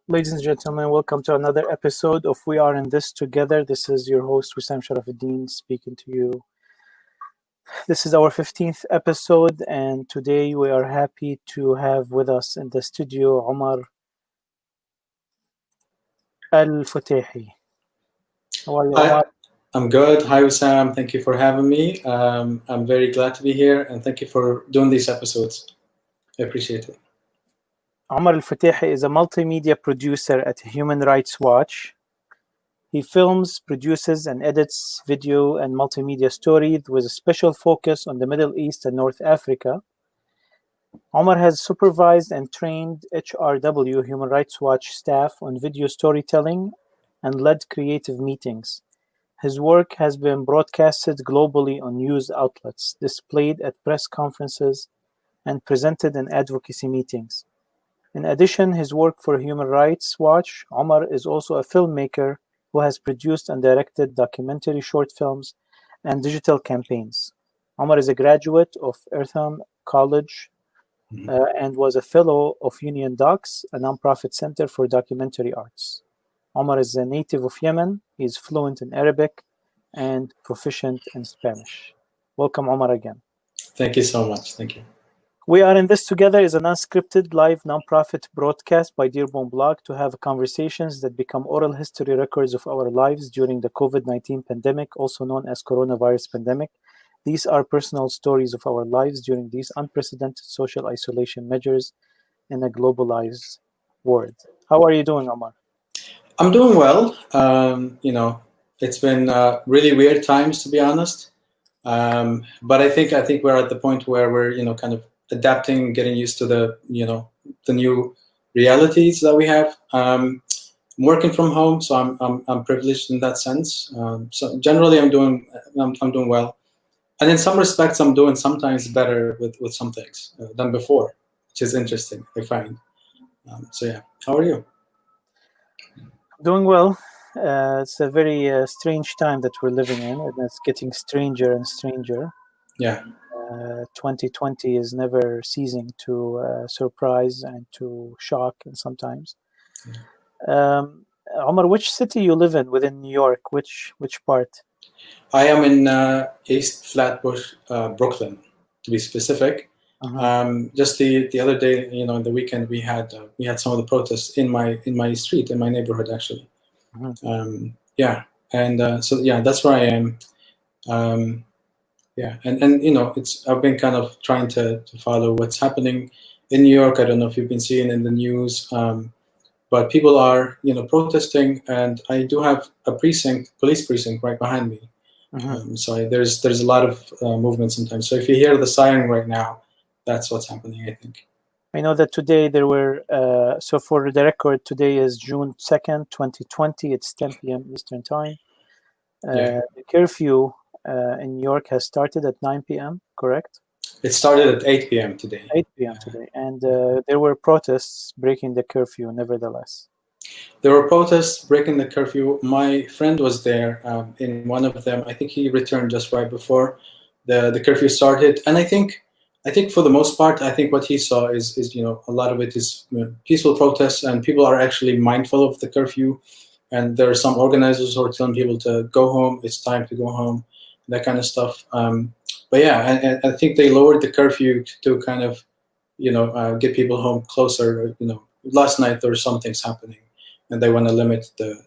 Ladies and gentlemen, welcome to another episode of We Are in This Together. This is your host, Wissam Charafeddine, speaking to you. This is our 15th episode, and today we are happy to have with us in the studio Omar Al-Fotihi. How are you, Hi, Omar? I'm good. Hi, Wissam. Thank you for having me. I'm very glad to be here, and thank you for doing these episodes. I appreciate it. Omar Al-Fotihi is a multimedia producer at Human Rights Watch. He films, produces, and edits video and multimedia stories with a special focus on the Middle East and North Africa. Omar has supervised and trained HRW Human Rights Watch staff on video storytelling and led creative meetings. His work has been broadcasted globally on news outlets, displayed at press conferences, and presented in advocacy meetings. In addition, his work for Human Rights Watch, Omar is also a filmmaker who has produced and directed documentary short films and digital campaigns. Omar is a graduate of Earlham College and was a fellow of UnionDocs, a nonprofit center for documentary arts. Omar is a native of Yemen. He is fluent in Arabic and proficient in Spanish. Welcome, Omar, again. Thank you so much. Thank you. We Are in This Together is an unscripted live nonprofit broadcast by Dearborn Blog to have conversations that become oral history records of our lives during the COVID-19 pandemic, also known as coronavirus pandemic. These are personal stories of our lives during these unprecedented social isolation measures in a globalized world. How are you doing, Omar? I'm doing well. It's been really weird times, to be honest. But I think we're at the point where we're kind of adapting, getting used to the new realities that we have. I'm working from home, so I'm privileged in that sense. So generally, I'm doing well, and in some respects, I'm doing sometimes better with some things than before, which is interesting, I find. So yeah, how are you? Doing well. It's a very strange time that we're living in, and it's getting stranger and stranger. Yeah. 2020 is never ceasing to surprise and to shock, and sometimes. Omar, which city you live in within New York? Which part? I am in East Flatbush, Brooklyn, to be specific. Just the other day, in the weekend, we had some of the protests in my street, in my neighborhood, actually. So that's where I am. I've been kind of trying to follow what's happening in New York. I don't know if you've been seeing in the news, but people are protesting, and I do have a police precinct right behind me. So there's a lot of movement sometimes. So if you hear the siren right now, that's what's happening, I think. I know that today there were, so for the record, today is June 2nd, 2020. It's 10 p.m. Eastern Time. The curfew in New York has started at 9 p.m., correct? It started at 8 p.m. today. 8 p.m. today. And there were protests breaking the curfew, nevertheless. There were protests breaking the curfew. My friend was there in one of them. I think he returned just right before the curfew started. And I think for the most part, I think what he saw is a lot of it is peaceful protests, and people are actually mindful of the curfew. And there are some organizers who are telling people to go home. It's time to go home, that kind of stuff. But yeah, and I think they lowered the curfew to kind of, get people home closer. Last night there were some things happening, and they want to limit the,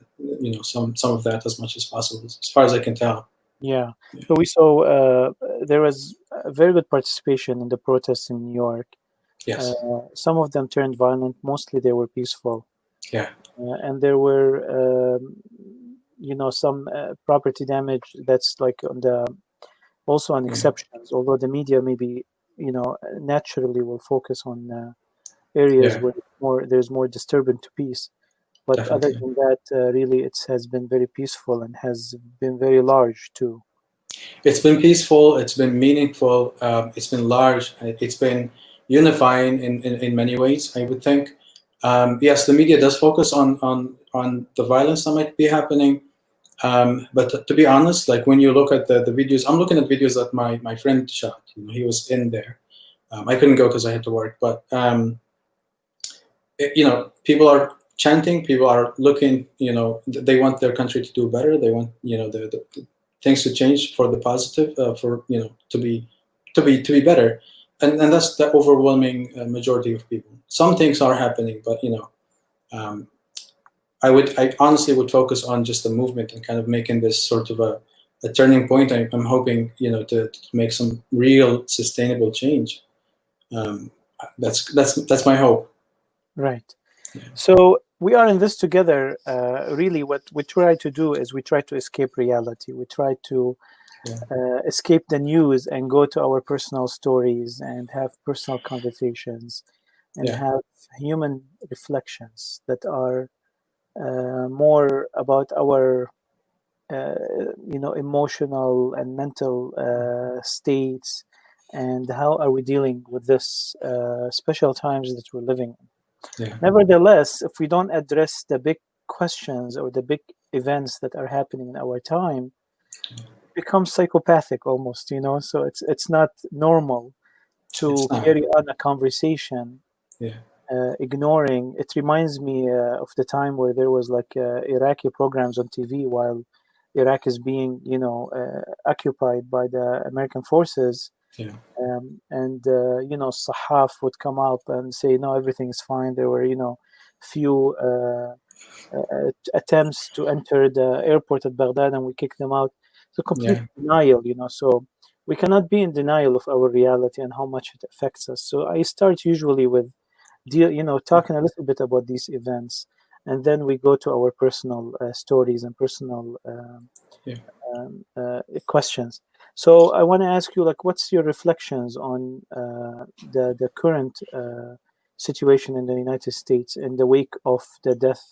some of that as much as possible, as far as I can tell. Yeah. So we saw there was a very good participation in the protests in New York. Yes. Some of them turned violent. Mostly they were peaceful. Yeah. And there were, some property damage. That's like also on exceptions. Although the media maybe, naturally will focus on areas where there's more disturbance to peace. But Definitely. other than that, really, it has been very peaceful and has been very large too. It's been peaceful. It's been meaningful. It's been large. It's been unifying in many ways, I would think. Yes, the media does focus on the violence that might be happening. But to be honest, like when you look at the videos, I'm looking at videos that my friend shot. He was in there. I couldn't go because I had to work. But people are chanting. People are looking, they want their country to do better. They want, the things to change for the positive, for to be better, and that's the overwhelming majority of people. Some things are happening, but um, I honestly would focus on just the movement and kind of making this sort of a turning point. I'm hoping to make some real sustainable change. That's my hope. Right. Yeah. So we are in this together. Really, what we try to do is we try to escape reality. We try to escape the news and go to our personal stories and have personal conversations and have human reflections that are more about our emotional and mental states, and how are we dealing with this special times that we're living in. Nevertheless, if we don't address the big questions or the big events that are happening in our time, it becomes psychopathic almost, so it's not normal to carry on a conversation ignoring. It reminds me of the time where there was like Iraqi programs on TV while Iraq is being occupied by the American forces, and Sahaf would come up and say no, everything is fine. There were few attempts to enter the airport at Baghdad and we kicked them out. So complete denial, so we cannot be in denial of our reality and how much it affects us. So I start usually with talking a little bit about these events, and then we go to our personal stories and personal questions. So I want to ask you, what's your reflections on the current situation in the United States in the wake of the death,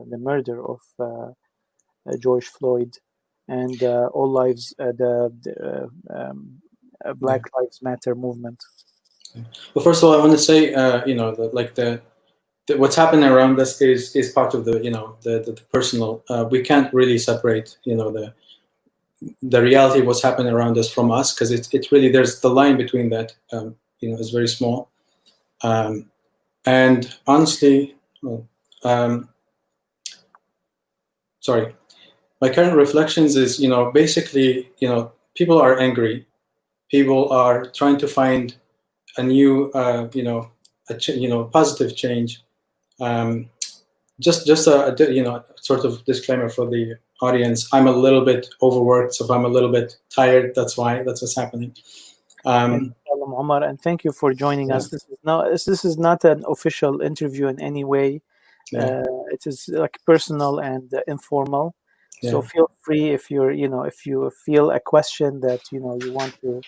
the murder of George Floyd, and all lives, the Black Lives Matter movement? Well, first of all, I want to say, what's happening around us is part of the personal. We can't really separate, the reality of what's happening around us from us, because it's really, there's the line between that, is very small. And honestly, sorry, my current reflections is, basically, people are angry. People are trying to find a new, positive change. Just a sort of disclaimer for the audience. I'm a little bit overworked, so if I'm a little bit tired, that's what's happening. Omar, and thank you for joining us. This is not an official interview in any way. It is like personal and informal. So feel free if if you feel a question that you want to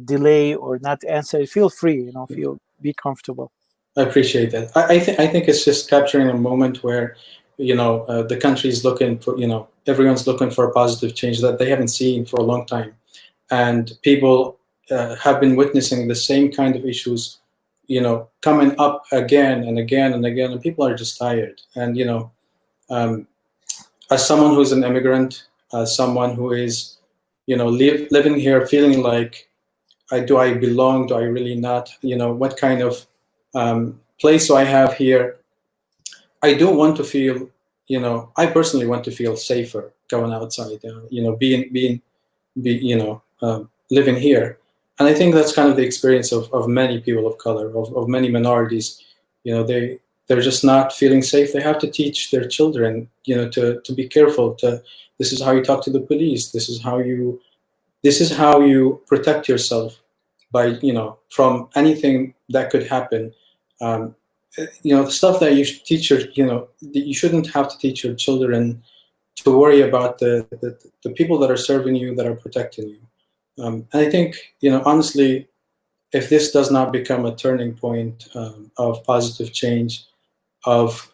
delay or not answer, feel free. Be comfortable. I appreciate that. I think it's just capturing a moment where the country's looking for, everyone's looking for a positive change that they haven't seen for a long time, and people have been witnessing the same kind of issues, coming up again and again and again, and people are just tired. And as someone who's an immigrant, as someone who is living here, feeling like, do I belong? Do I really not? What kind of place do I have here? I do want to feel, I personally want to feel safer going outside, living here. And I think that's kind of the experience of many people of color, of many minorities. They're just not feeling safe. They have to teach their children, to be careful. This is how you talk to the police. This is how you protect yourself by, from anything that could happen. Stuff that you should teach you shouldn't have to teach your children to worry about the people that are serving you, that are protecting you. And I think, honestly, if this does not become a turning point of positive change, of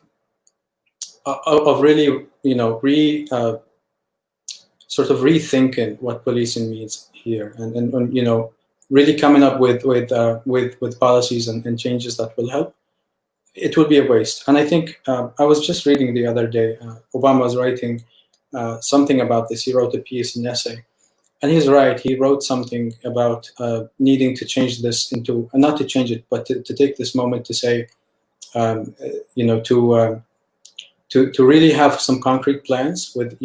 really, sort of rethinking what policing means here, and really coming up with policies and changes that will help, it would be a waste. And I think I was just reading the other day, Obama was writing something about this. He wrote a piece, an essay, and he's right. He wrote something about needing to change this into, not to change it, but to take this moment to say, to really have some concrete plans with,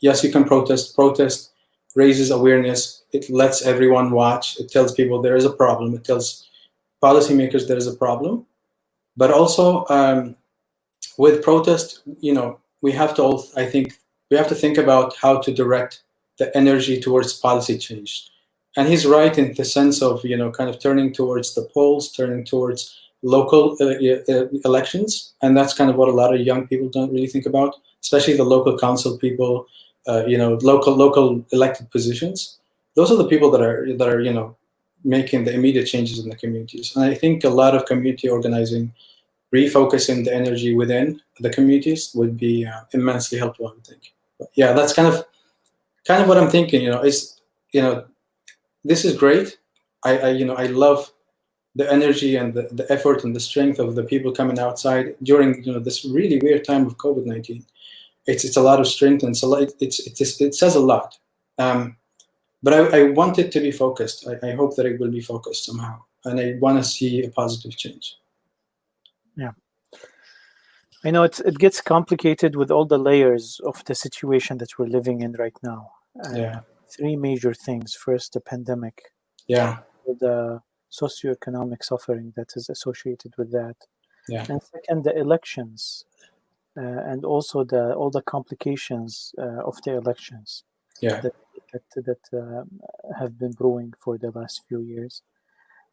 yes, you can protest. Protest raises awareness. It lets everyone watch. It tells people there is a problem. It tells policymakers there is a problem. But also with protest, we have to we have to think about how to direct the energy towards policy change. And he's right in the sense of, kind of turning towards the polls, turning towards local elections. And that's kind of what a lot of young people don't really think about, especially the local council people, local elected positions. Those are the people that are making the immediate changes in the communities. And I think a lot of community organizing, refocusing the energy within the communities would be immensely helpful, I would think. But yeah, that's kind of what I'm thinking. This is great. I love the energy and the effort and the strength of the people coming outside during this really weird time of COVID-19. It's a lot of strength, and it says a lot. But I want it to be focused. I hope that it will be focused somehow, and I want to see a positive change. Yeah, I know it gets complicated with all the layers of the situation that we're living in right now. Yeah. Three major things. First, the pandemic. Yeah. The socioeconomic suffering that is associated with that. Yeah. And second, the elections, and also all the complications of the elections. Yeah. That have been brewing for the last few years,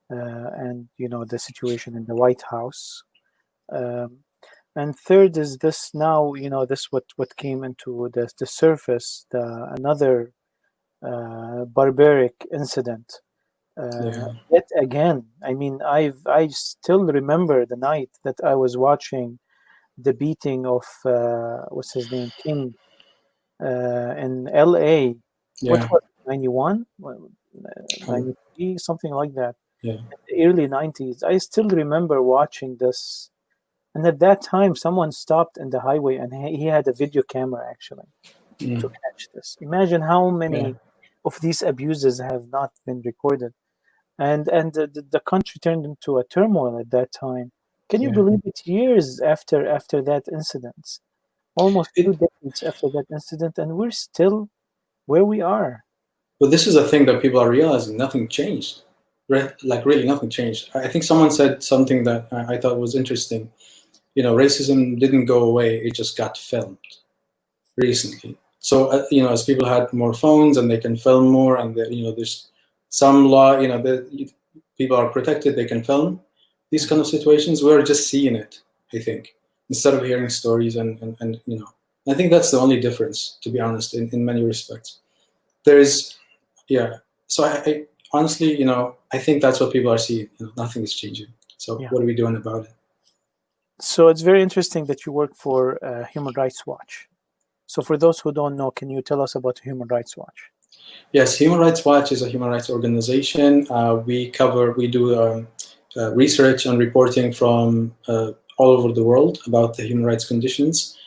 and the situation in the White House. And third is this now, this what came into the surface, another barbaric incident. Yet again, I mean, I still remember the night that I was watching the beating of what's his name, King, in L.A. Yeah. What was it, 91? 93, something like that. Yeah. In the early 90s. I still remember watching this. And at that time, someone stopped in the highway, and he had a video camera, actually, to catch this. Imagine how many of these abuses have not been recorded. And the country turned into a turmoil at that time. Can you believe it? Years after that incident, almost 2 decades after that incident, and we're still where we are. But this is a thing that people are realizing. Nothing changed. Like, really nothing changed. I think someone said something that I thought was interesting. Racism didn't go away. It just got filmed recently. So, as people had more phones and they can film more, and there's some law, people are protected, they can film these kind of situations. We're just seeing it, I think, instead of hearing stories. And I think that's the only difference, to be honest, in many respects. So I honestly, I think that's what people are seeing. Nothing is changing. So what are we doing about it? So it's very interesting that you work for Human Rights Watch. So for those who don't know, can you tell us about Human Rights Watch? Yes, Human Rights Watch is a human rights organization. We do research and reporting from all over the world about the human rights conditions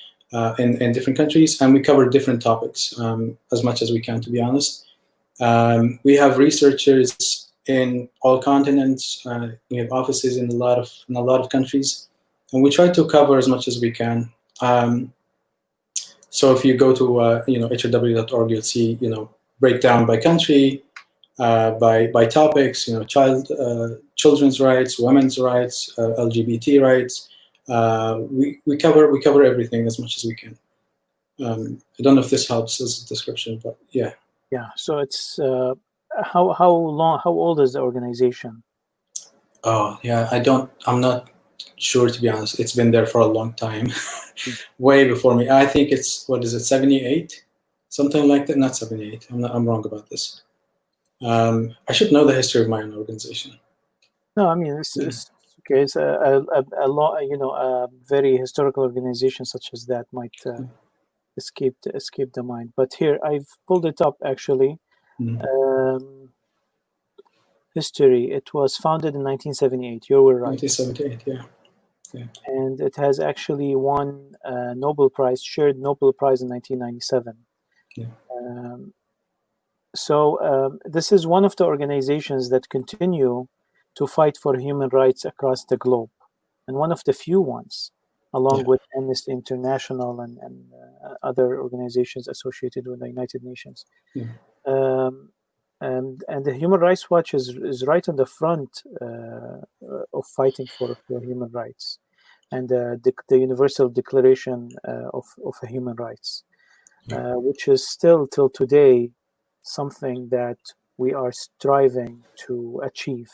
in different countries, and we cover different topics as much as we can, to be honest. We have researchers in all continents. We have offices in a lot of countries, and we try to cover as much as we can. So if you go to hrw.org, you'll see breakdown by country, by topics. Children's rights, women's rights, LGBT rights. We cover everything as much as we can. I don't know if this helps as a description, but yeah. Yeah. So it's how old is the organization? Oh yeah, I'm not sure, to be honest. It's been there for a long time, way before me. I think it's 78, something like that. Not 78. I'm wrong about this. I should know the history of my own organization. No, I mean this is okay. It's a very historical organization such as that might escape the mind. But here I've pulled it up actually. History. It was founded in 1978. You were right. 1978, yeah. And it has actually won Nobel Prize, shared Nobel Prize in 1997. Yeah. So this is one of the organizations that continue to fight for human rights across the globe. and one of the few ones, along with Amnesty International and other organizations associated with the United Nations. And the Human Rights Watch is right on the front of fighting for human rights, and the Universal Declaration of Human Rights, which is still till today something that we are striving to achieve.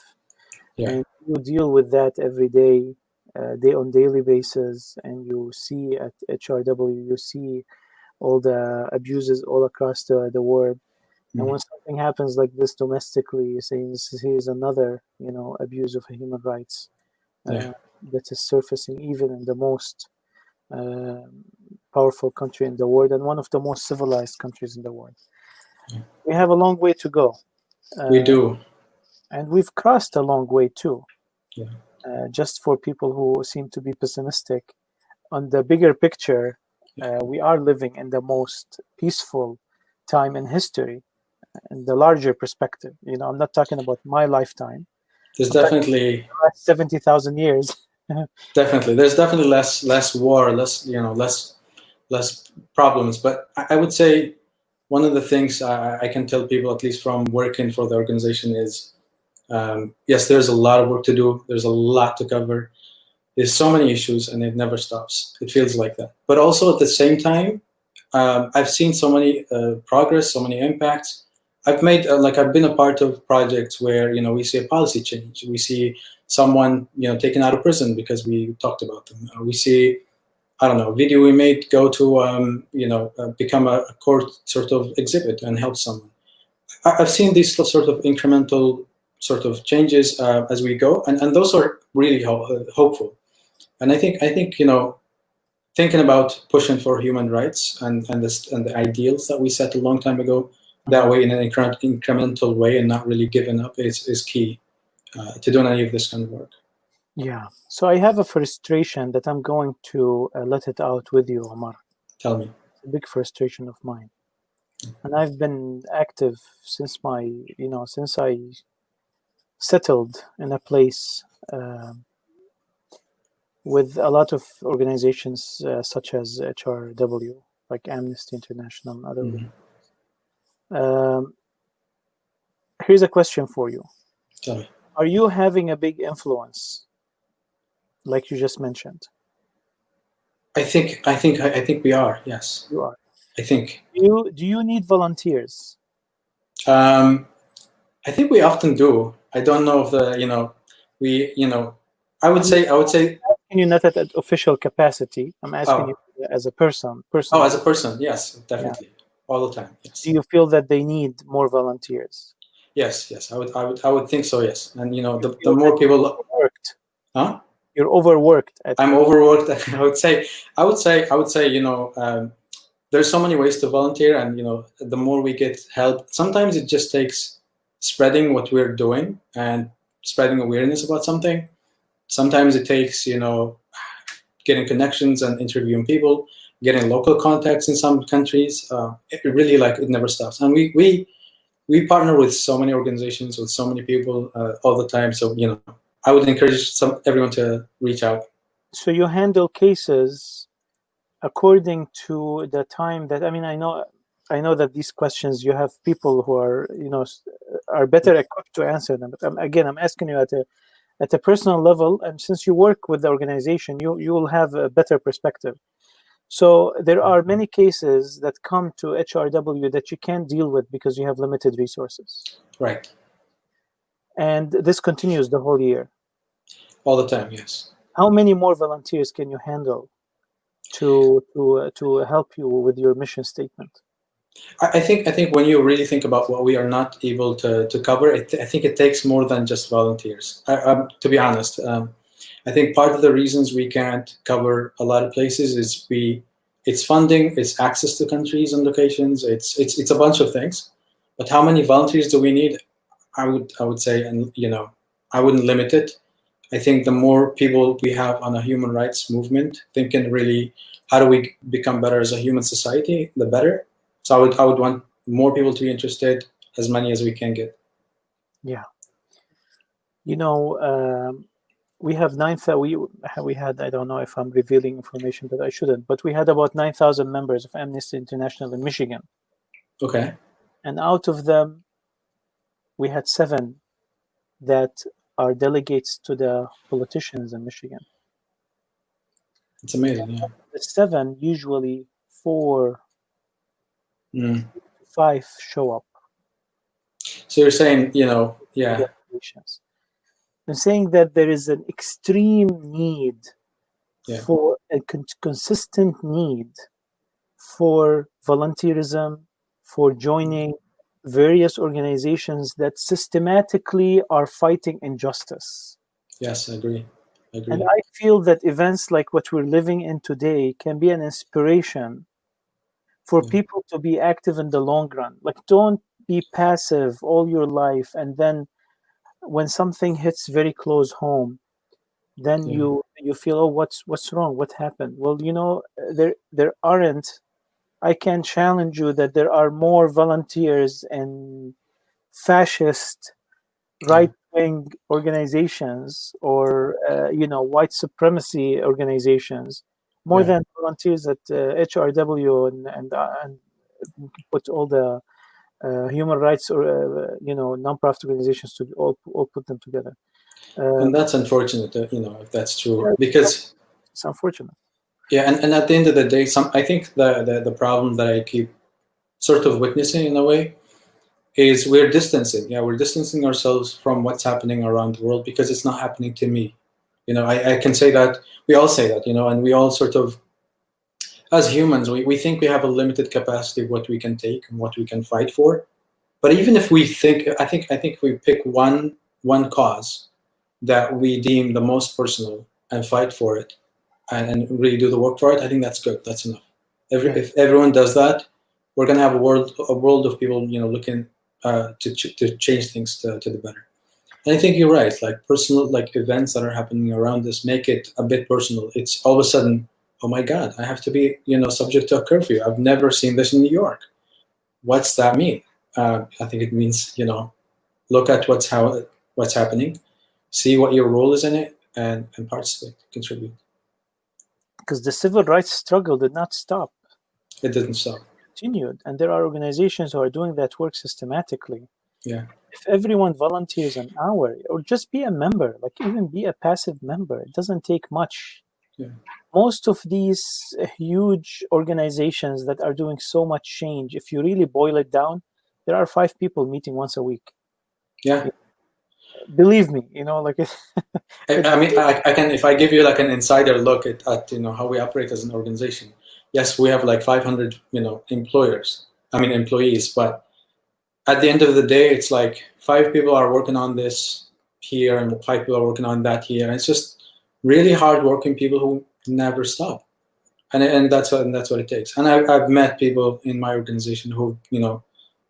And you deal with that every day, on daily basis, and you see at HRW, you see all the abuses all across the world. And when something happens like this domestically, you say this is another, abuse of human rights that is surfacing even in the most powerful country in the world and one of the most civilized countries in the world. We have a long way to go. We do. And we've crossed a long way too. Just for people who seem to be pessimistic, on the bigger picture, we are living in the most peaceful time in history, in the larger perspective. I'm not talking about my lifetime. There's definitely 70,000 years. Definitely, there's definitely less war, less problems. But I would say one of the things I can tell people, at least from working for the organization, is yes, there's a lot of work to do. There's a lot to cover. There's so many issues, and it never stops. It feels like that. But also at the same time, I've seen so many progress, so many impacts. I've been a part of projects where we see a policy change. We see someone taken out of prison because we talked about them. We see, I don't know, a video we made go to become a court sort of exhibit and help someone. I've seen these sort of incremental sort of changes as we go, and those are really hopeful. And I think thinking about pushing for human rights and the ideals that we set a long time ago, that way in an incremental way and not really giving up is key to doing any of this kind of work. Yeah. So I have a frustration that I'm going to let it out with you, Omar. Tell me. It's a big frustration of mine. And I've been active since since I settled in a place with a lot of organizations such as HRW, like Amnesty International and other. Here's a question for you. Tell me. Are you having a big influence, like you just mentioned? I think we are. Yes. You are. I think. Do you need volunteers? I think we often do. I don't know if I would say. I'm asking you not at an official capacity. I'm asking you as a person. Oh, as a person, yes, definitely, all the time. Yes. Do you feel that they need more volunteers? Yes. I would think so. Yes, and the more people. Overworked. Huh? You're overworked. I'm overworked. I would say. There's so many ways to volunteer, and the more we get help, sometimes it just takes spreading what we're doing and spreading awareness about something. Sometimes it takes getting connections and interviewing people, getting local contacts in some countries. It really it never stops, and we partner with so many organizations, with so many people all the time. So I would encourage everyone to reach out. So you handle cases according to the time that I know that these questions you have people who are better equipped to answer them. But I'm asking you at a personal level, and since you work with the organization, you will have a better perspective. So there are many cases that come to HRW that you can't deal with because you have limited resources. Right. And this continues the whole year. All the time, yes. How many more volunteers can you handle to help you with your mission statement? I think when you really think about what we are not able to cover, I think it takes more than just volunteers. To be honest, I think part of the reasons we can't cover a lot of places is it's funding, it's access to countries and locations, it's a bunch of things. But how many volunteers do we need? I would say, and I wouldn't limit it. I think the more people we have on a human rights movement thinking really, how do we become better as a human society, the better. So I would want more people to be interested, as many as we can get. Yeah. we have we had, I don't know if I'm revealing information, but I shouldn't, but we had about 9,000 members of Amnesty International in Michigan. Okay. And out of them, we had 7 that are delegates to the politicians in Michigan. It's amazing, yeah. The 7, usually 4 to 5 show up. So you're saying, yeah. I'm saying that there is an extreme need for a consistent need for volunteerism, for joining various organizations that systematically are fighting injustice. Yes, I agree. And I feel that events like what we're living in today can be an inspiration for people to be active in the long run. Like, don't be passive all your life, and then when something hits very close home, then you feel, oh, what's wrong? What happened? Well, there aren't. I can challenge you that there are more volunteers in fascist right-wing organizations or white supremacy organizations more than volunteers at HRW and put all the human rights or non-profit organizations to all put them together. And that's unfortunate, if that's true, because it's unfortunate. Yeah, and at the end of the day, I think the problem that I keep sort of witnessing in a way is we're distancing. Yeah, we're distancing ourselves from what's happening around the world because it's not happening to me. I can say that, we all say that, and we all sort of, as humans, we think we have a limited capacity of what we can take and what we can fight for. But even if we think, I think if we pick one cause that we deem the most personal and fight for it, and really do the work for it, I think that's good. That's enough. If everyone does that, we're gonna have a world of people, looking to change things to the better. And I think you're right. Like personal, like events that are happening around us, make it a bit personal. It's all of a sudden, oh my God, I have to be, subject to a curfew. I've never seen this in New York. What's that mean? I think it means, look at what's happening, see what your role is in it, and participate, contribute. Because the civil rights struggle did not stop. It didn't stop. It continued, and there are organizations who are doing that work systematically. Yeah. If everyone volunteers an hour, or just be a member, like even be a passive member, it doesn't take much. Yeah. Most of these huge organizations that are doing so much change, if you really boil it down, there are 5 people meeting once a week. Yeah. Believe me, like I mean, I can, if I give you like an insider look at how we operate as an organization. Yes, we have like 500 employees, but at the end of the day, it's like 5 people are working on this here and 5 people are working on that here. And it's just really hard-working people who never stop, and that's what it takes. And I've met people in my organization who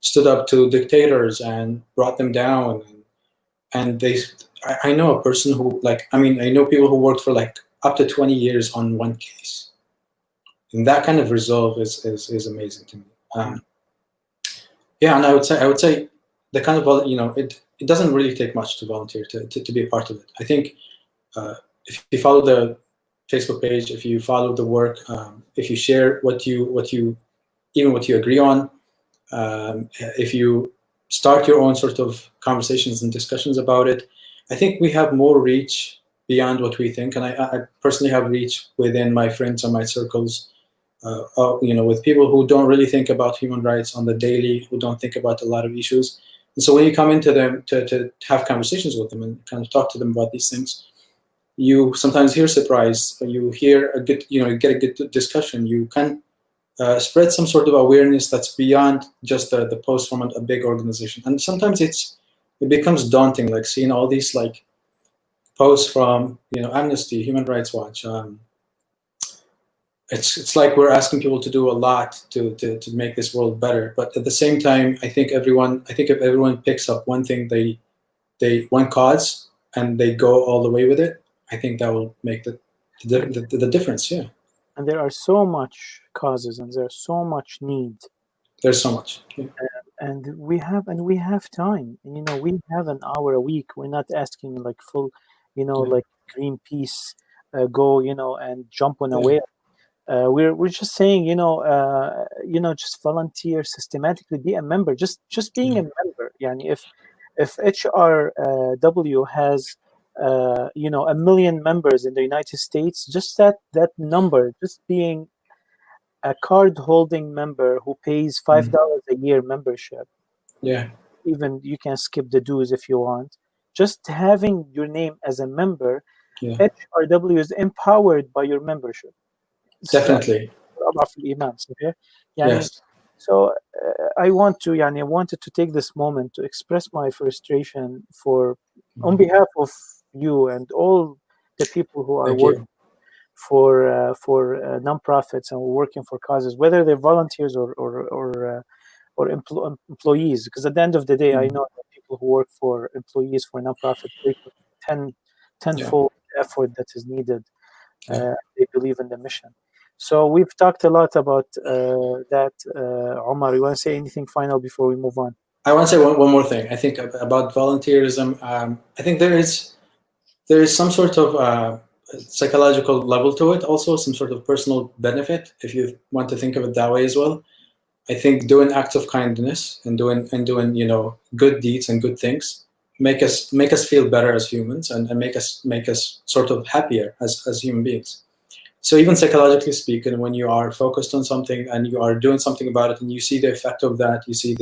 stood up to dictators and brought them down, and I know a person who I know people who worked for like up to 20 years on one case, and that kind of resolve is amazing to me. Yeah, and I would say the kind of it doesn't really take much to volunteer to be a part of it. I think if you follow the Facebook page, if you follow the work, if you share what you agree on, if you start your own sort of conversations and discussions about it, I think we have more reach beyond what we think. And I personally have reach within my friends and my circles, with people who don't really think about human rights on the daily, who don't think about a lot of issues. And so when you come into them to have conversations with them and kind of talk to them about these things, you sometimes hear surprise, you hear a good, you get a good discussion. You can spread some sort of awareness that's beyond just the post from a big organization. And sometimes it becomes daunting, like seeing all these like posts from Amnesty, Human Rights Watch. It's like we're asking people to do a lot to make this world better. But at the same time, I think if everyone picks up one thing, one cause, and they go all the way with it, I think that will make the difference. Yeah. And there are so much causes, and there's so much need. There's so much. Yeah. And we have time. We have an hour a week. We're not asking like full, like Greenpeace go, and jump on a Yeah. whale. We're just saying, just volunteer systematically, be a member. Just being a member. Yani if HRW has 1 million members in the United States, just that number, just being a card holding member who pays $5 a year membership. Yeah. Even you can skip the dues if you want. Just having your name as a member, Yeah. HRW is empowered by your membership. Definitely. أضعف الإيمان صحيح؟ Yes. So I wanted to take this moment to express my frustration on behalf of you and all the people who are Thank working you. for nonprofits and working for causes, whether they're volunteers or employees. Because at the end of the day, I know that people who work for employees for nonprofits, they put tenfold effort that is needed. They believe in the mission. So we've talked a lot about that. Omar, you want to say anything final before we move on? I want to say one more thing. I think about volunteerism. I think there is some sort of psychological level to it. Also, some sort of personal benefit, if you want to think of it that way as well. I think doing acts of kindness and doing good deeds and good things make us feel better as humans and make us sort of happier as human beings. So even psychologically speaking, when you are focused on something and you are doing something about it and you see the effect of that, you see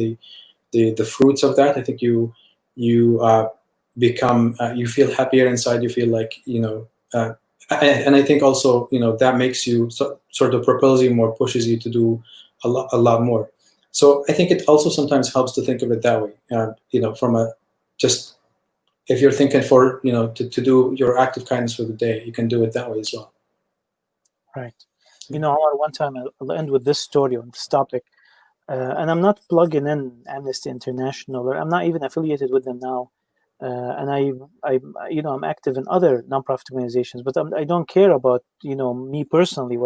the fruits of that, I think you become you feel happier inside. You feel like and I think also that makes you sort of propels you more, pushes you to do a lot more. So I think it also sometimes helps to think of it that way. From a just if you're thinking for to do your act of kindness for the day, you can do it that way as well. Right. Omar, one time I'll end with this story on this topic, and I'm not plugging in Amnesty International, or I'm not even affiliated with them now. And I'm active in other nonprofit organizations, but I don't care about me personally.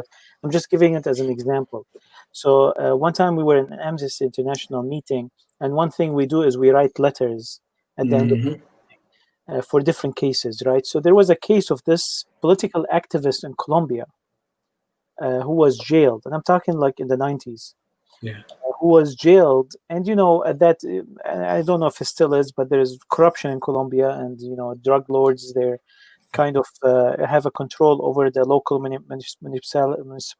I'm just giving it as an example. So one time we were in an Amnesty International meeting, and one thing we do is we write letters at the end of the meeting for different cases, right? So there was a case of this political activist in Colombia who was jailed, and I'm talking like in the 90s. Yeah. Who was jailed, and at that, I don't know if it still is, but there's corruption in Colombia, and drug lords, they're kind of have a control over the local municipalities.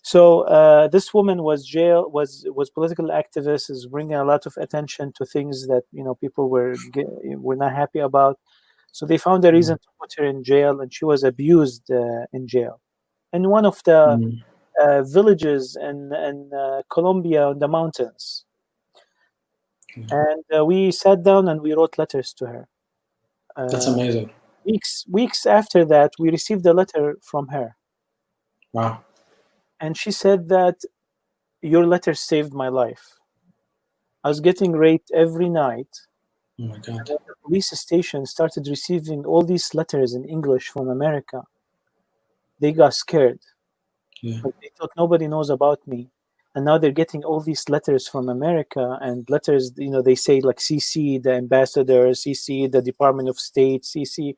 So this woman was jailed, was political activist, is bringing a lot of attention to things that people were not happy about. So they found a reason to put her in jail, and she was abused in jail. In one of the villages in Colombia, in the mountains. And we sat down and we wrote letters to her. That's amazing. Weeks after that, we received a letter from her. Wow. And she said that your letter saved my life. I was getting raped every night. Oh my God. And the police station started receiving all these letters in English from America. They got scared. Yeah. But they thought nobody knows about me. And now they're getting all these letters from America, and letters, they say like CC the ambassador, CC the Department of State, CC,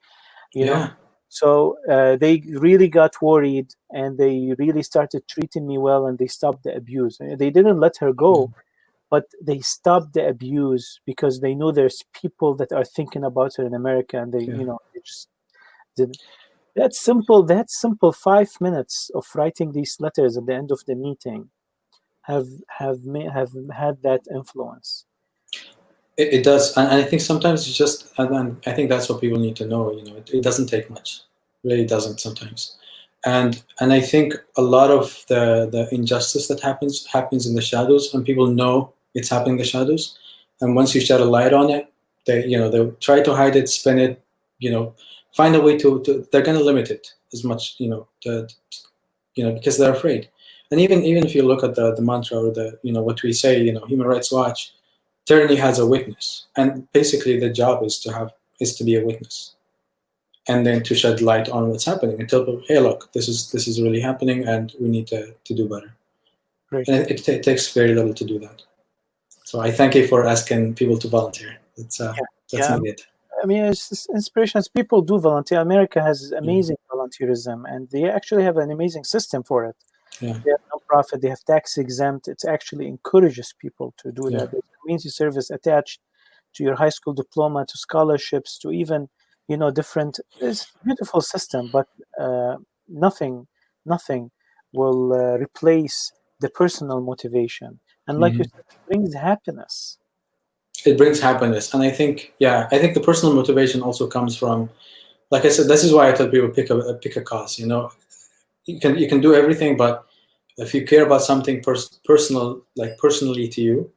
know. So they really got worried, and they really started treating me well, and they stopped the abuse. They didn't let her go, but they stopped the abuse because they know there's people that are thinking about her in America, and they just didn't. That simple 5 minutes of writing these letters at the end of the meeting have had that influence. It does, and I think sometimes it's just, and I think that's what people need to know. It doesn't take much, it really doesn't sometimes, and I think a lot of the injustice that happens in the shadows, and people know it's happening in the shadows, and once you shed a light on it, they try to hide it, spin it, find a way to they're going to limit it as much, because they're afraid. And even if you look at the mantra or the what we say, Human Rights Watch, tyranny has a witness, and basically the job is to be a witness, and then to shed light on what's happening and tell people, hey, look, this is really happening, and we need to do better. Great. And it takes very little to do that. So I thank you for asking people to volunteer. It's that's needed. I mean, it's inspiration. As people do volunteer. America has amazing volunteerism, and they actually have an amazing system for it. Yeah. They have non-profit, they have tax exempt. It actually encourages people to do Yeah. that. There's community service attached to your high school diploma, to scholarships, to even, different. It's a beautiful system, but nothing will replace the personal motivation. And like you said, it brings happiness. It brings happiness, and I think the personal motivation also comes from, like I said, this is why I tell people pick a cause. You can do everything, but if you care about something personal, like personally to you,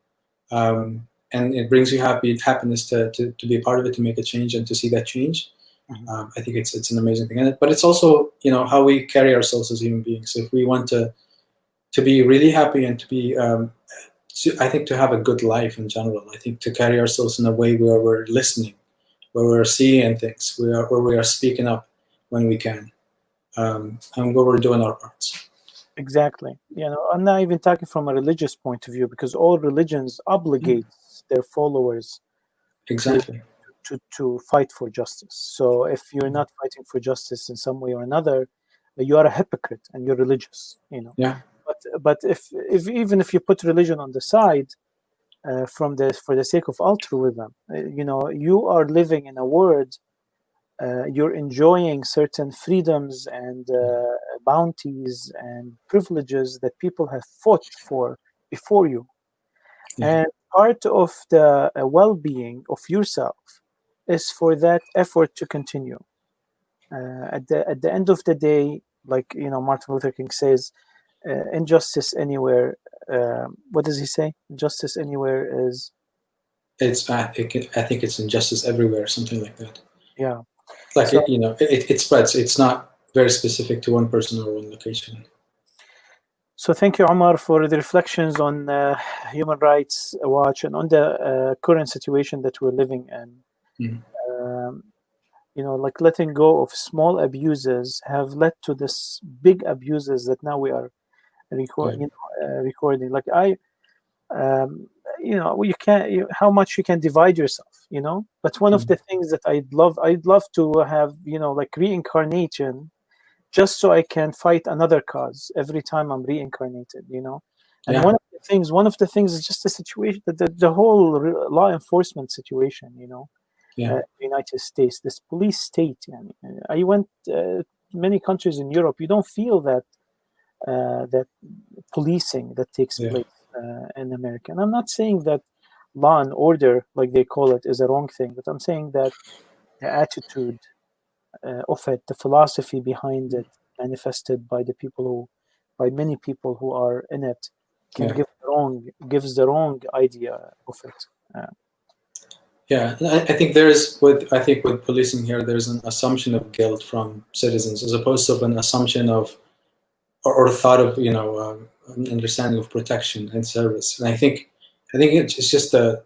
and it brings you happiness to be a part of it, to make a change and to see that change, I think it's an amazing thing. But it's also how we carry ourselves as human beings. If we want to be really happy and to be I think to have a good life in general, I think to carry ourselves in a way where we're listening, where we're seeing things, where we are speaking up when we can, and where we're doing our parts. Exactly. I'm not even talking from a religious point of view, because all religions obligate their followers exactly to fight for justice. So if you're not fighting for justice in some way or another, you are a hypocrite and you're religious. Yeah. But if even if you put religion on the side, for the sake of altruism, you are living in a world. You're enjoying certain freedoms and bounties and privileges that people have fought for before you. And part of the well-being of yourself is for that effort to continue. At the end of the day, like Martin Luther King says, injustice anywhere. What does he say? Injustice anywhere is. I think it's injustice everywhere, something like that. Yeah. Like so, it spreads. It's not very specific to one person or one location. So thank you, Omar, for the reflections on Human Rights Watch and on the current situation that we're living in. Like letting go of small abuses have led to this big abuses that now we are recording. Like you can't. How much you can divide yourself, But one of the things that I'd love to have, like reincarnation, just so I can fight another cause every time I'm reincarnated, And one of the things is just the situation, the whole law enforcement situation, United States, this police state. I went many countries in Europe. You don't feel that that policing that takes place in America. And I'm not saying that law and order, like they call it, is a wrong thing, but I'm saying that the attitude of it, the philosophy behind it, manifested by many people who are in it, gives the wrong idea of it. I think with policing here, there's an assumption of guilt from citizens, as opposed to an assumption of or thought of an understanding of protection and service. And I think it's just the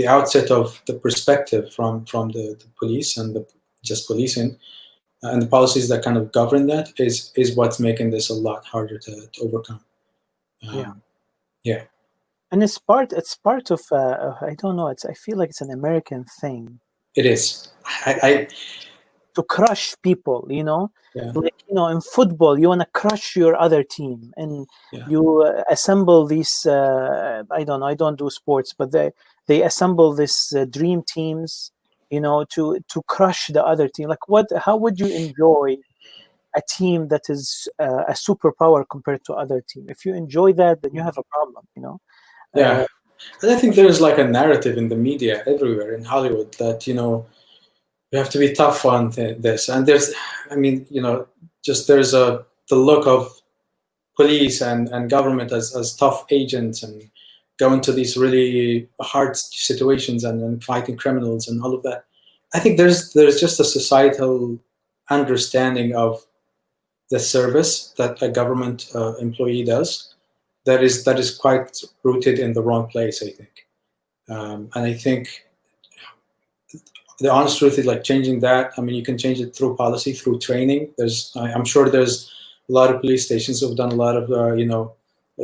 outset of the perspective from the police and the just policing and the policies that kind of govern that is what's making this a lot harder to overcome. And it's part of I don't know. I feel like it's an American thing. It is. To crush people, like in football, you want to crush your other team, and you assemble these. I don't do sports, but they assemble this dream teams, to crush the other team. Like what? How would you enjoy a team that is a superpower compared to other team? If you enjoy that, then you have a problem, And I think there's like a narrative in the media everywhere in Hollywood that you have to be tough on this, and there's the look of police and government as tough agents and go into these really hard situations and fighting criminals and all of that. I think there's just a societal understanding of the service that a government employee does that is quite rooted in the wrong place, I think. And I think the honest truth is, like, changing that, you can change it through policy, through training. I'm sure there's a lot of police stations who've done a lot of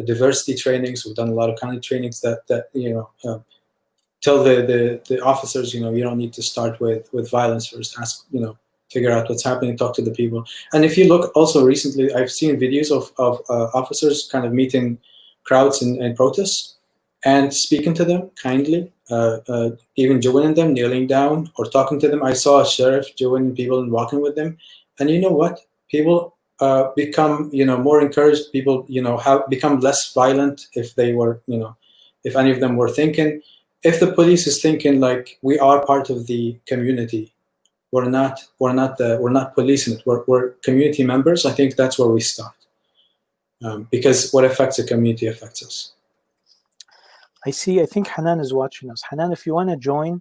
diversity trainings, who've done a lot of county trainings that tell the officers, you don't need to start with violence first. Ask, figure out what's happening, talk to the people. And if you look also recently, I've seen videos of officers kind of meeting crowds in protests and speaking to them kindly, even joining them, kneeling down or talking to them. I saw a sheriff joining people and walking with them. And you know what? People become, more encouraged. People, have become less violent if they were, if any of them were thinking, if the police is thinking like we are part of the community, we're not policing it. We're community members. I think that's where we start, because what affects the community affects us. I see. I think Hanan is watching us. Hanan, if you want to join,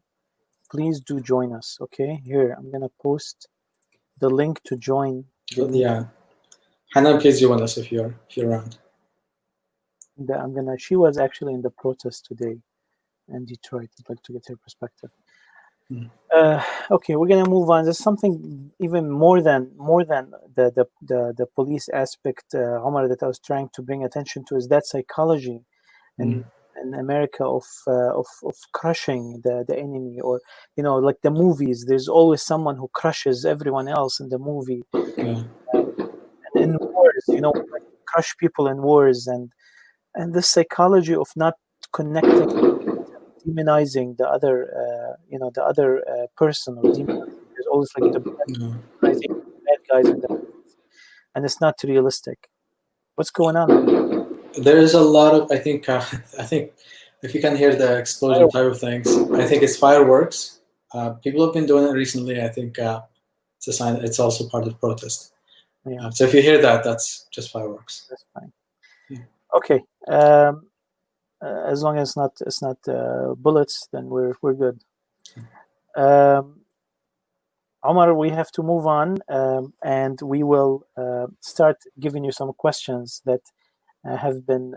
please do join us. Okay, here I'm gonna post the link to join. Yeah, Hanan, please join us if you're around. She was actually in the protest today in Detroit. I'd like to get her perspective. Okay, we're gonna move on. There's something even more than the police aspect, Omar, that I was trying to bring attention to, is that psychology in America of crushing the enemy, or like the movies. There's always someone who crushes everyone else in the movie. And in wars, like crush people in wars, and this psychology of not connecting, demonizing the other, the other person, or demonizing. There's always like the bad guys in the, and it's not realistic. What's going on? There is a lot of, I think if you can hear the explosion type of things, I think it's fireworks. People have been doing it recently. I think it's a sign. It's also part of protest. Yeah. So if you hear that, that's just fireworks. That's fine. Yeah. Okay. As long as it's not bullets, then we're good. Omar, we have to move on, and we will start giving you some questions that have been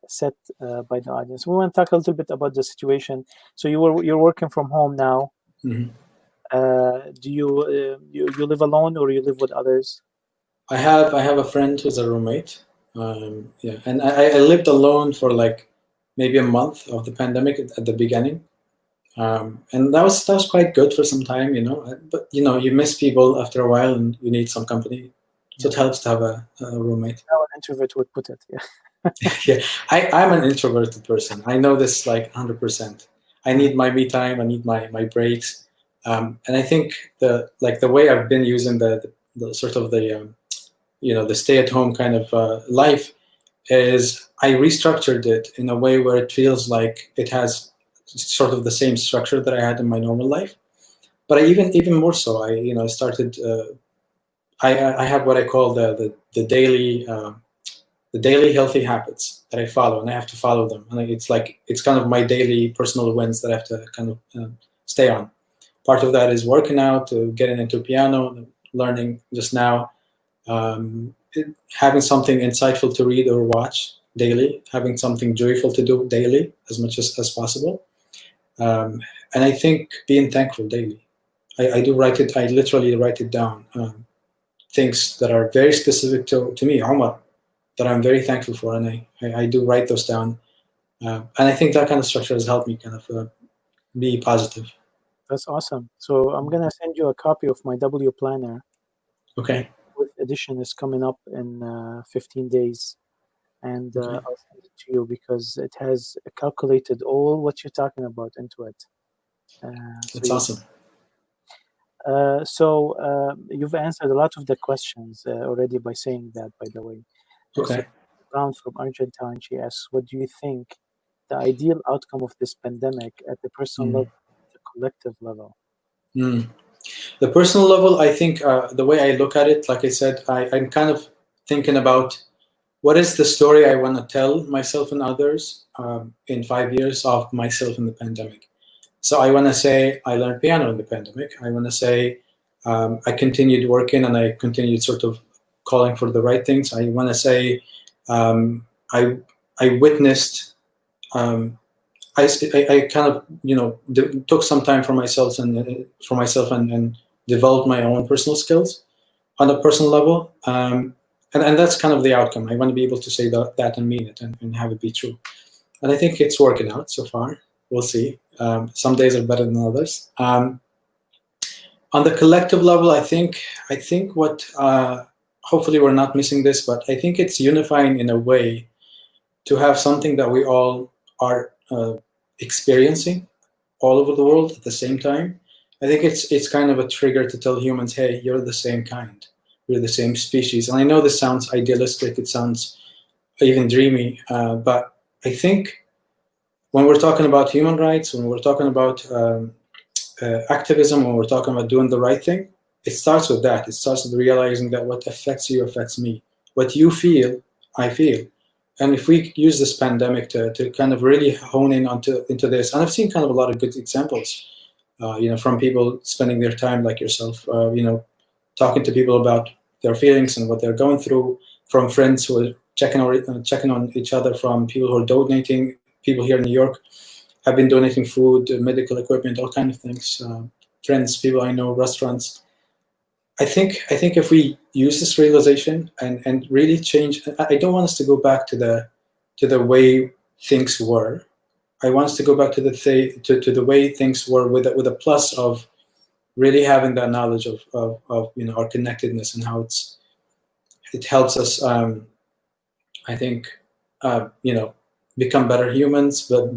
set by the audience. We want to talk a little bit about the situation. So you're working from home now. Mm-hmm. Do you live alone, or you live with others? I have a friend who's a roommate. Yeah, and I lived alone for like maybe a month of the pandemic at the beginning, and that was quite good for some time, But you miss people after a while, and you need some company. So it helps to have a roommate. How an introvert would put it, yeah. Yeah, I'm an introverted person. I know this like 100%. I need my me time. I need my breaks, and I think the way I've been using the sort of the stay-at-home kind of life is I restructured it in a way where it feels like it has sort of the same structure that I had in my normal life, but even more so. I started. I have what I call the daily healthy habits that I follow, and I have to follow them. And it's kind of my daily personal wins that I have to kind of stay on. Part of that is working out, getting into piano, learning just now, having something insightful to read or watch daily, having something joyful to do daily as much as possible. And I think being thankful daily. I do write it. I literally write it down. Things that are very specific to me, Omar, that I'm very thankful for, and I do write those down. And I think that kind of structure has helped me kind of be positive. That's awesome. So I'm going to send you a copy of my W planner. Okay. With edition is coming up in 15 days. And Okay. I'll send it to you because it has calculated all what you're talking about into it. That's awesome. So you've answered a lot of the questions already by saying that, by the way. Okay. So Brown from Argentine, she asks, what do you think the ideal outcome of this pandemic at the personal level, the collective level? The personal level, I think the way I look at it, like I said, I'm kind of thinking about what is the story I want to tell myself and others in 5 years of myself in the pandemic. So I want to say I learned piano in the pandemic. I want to say I continued working and I continued sort of calling for the right things. I want to say I witnessed. I kind of took some time for myself and developed my own personal skills on a personal level. And that's kind of the outcome. I want to be able to say that and mean it and have it be true. And I think it's working out so far. We'll see. Some days are better than others. On the collective level, I think what hopefully we're not missing this, but I think it's unifying in a way to have something that we all are experiencing all over the world at the same time. I think it's kind of a trigger to tell humans, hey, you're the same kind, you're the same species. And I know this sounds idealistic, it sounds even dreamy, but I think when we're talking about human rights, when we're talking about activism, when we're talking about doing the right thing, it starts with that. It starts with realizing that what affects you affects me. What you feel, I feel. And if we use this pandemic to kind of really hone in into this, and I've seen kind of a lot of good examples, from people spending their time like yourself, talking to people about their feelings and what they're going through, from friends who are checking on each other, from people who are donating. People here in New York have been donating food, medical equipment, all kinds of things. Friends, people I know, restaurants. I think if we use this realization and really change, I don't want us to go back to the way things were. I want us to go back to the way things were with a plus of really having that knowledge of our connectedness and how it helps us. I think become better humans, but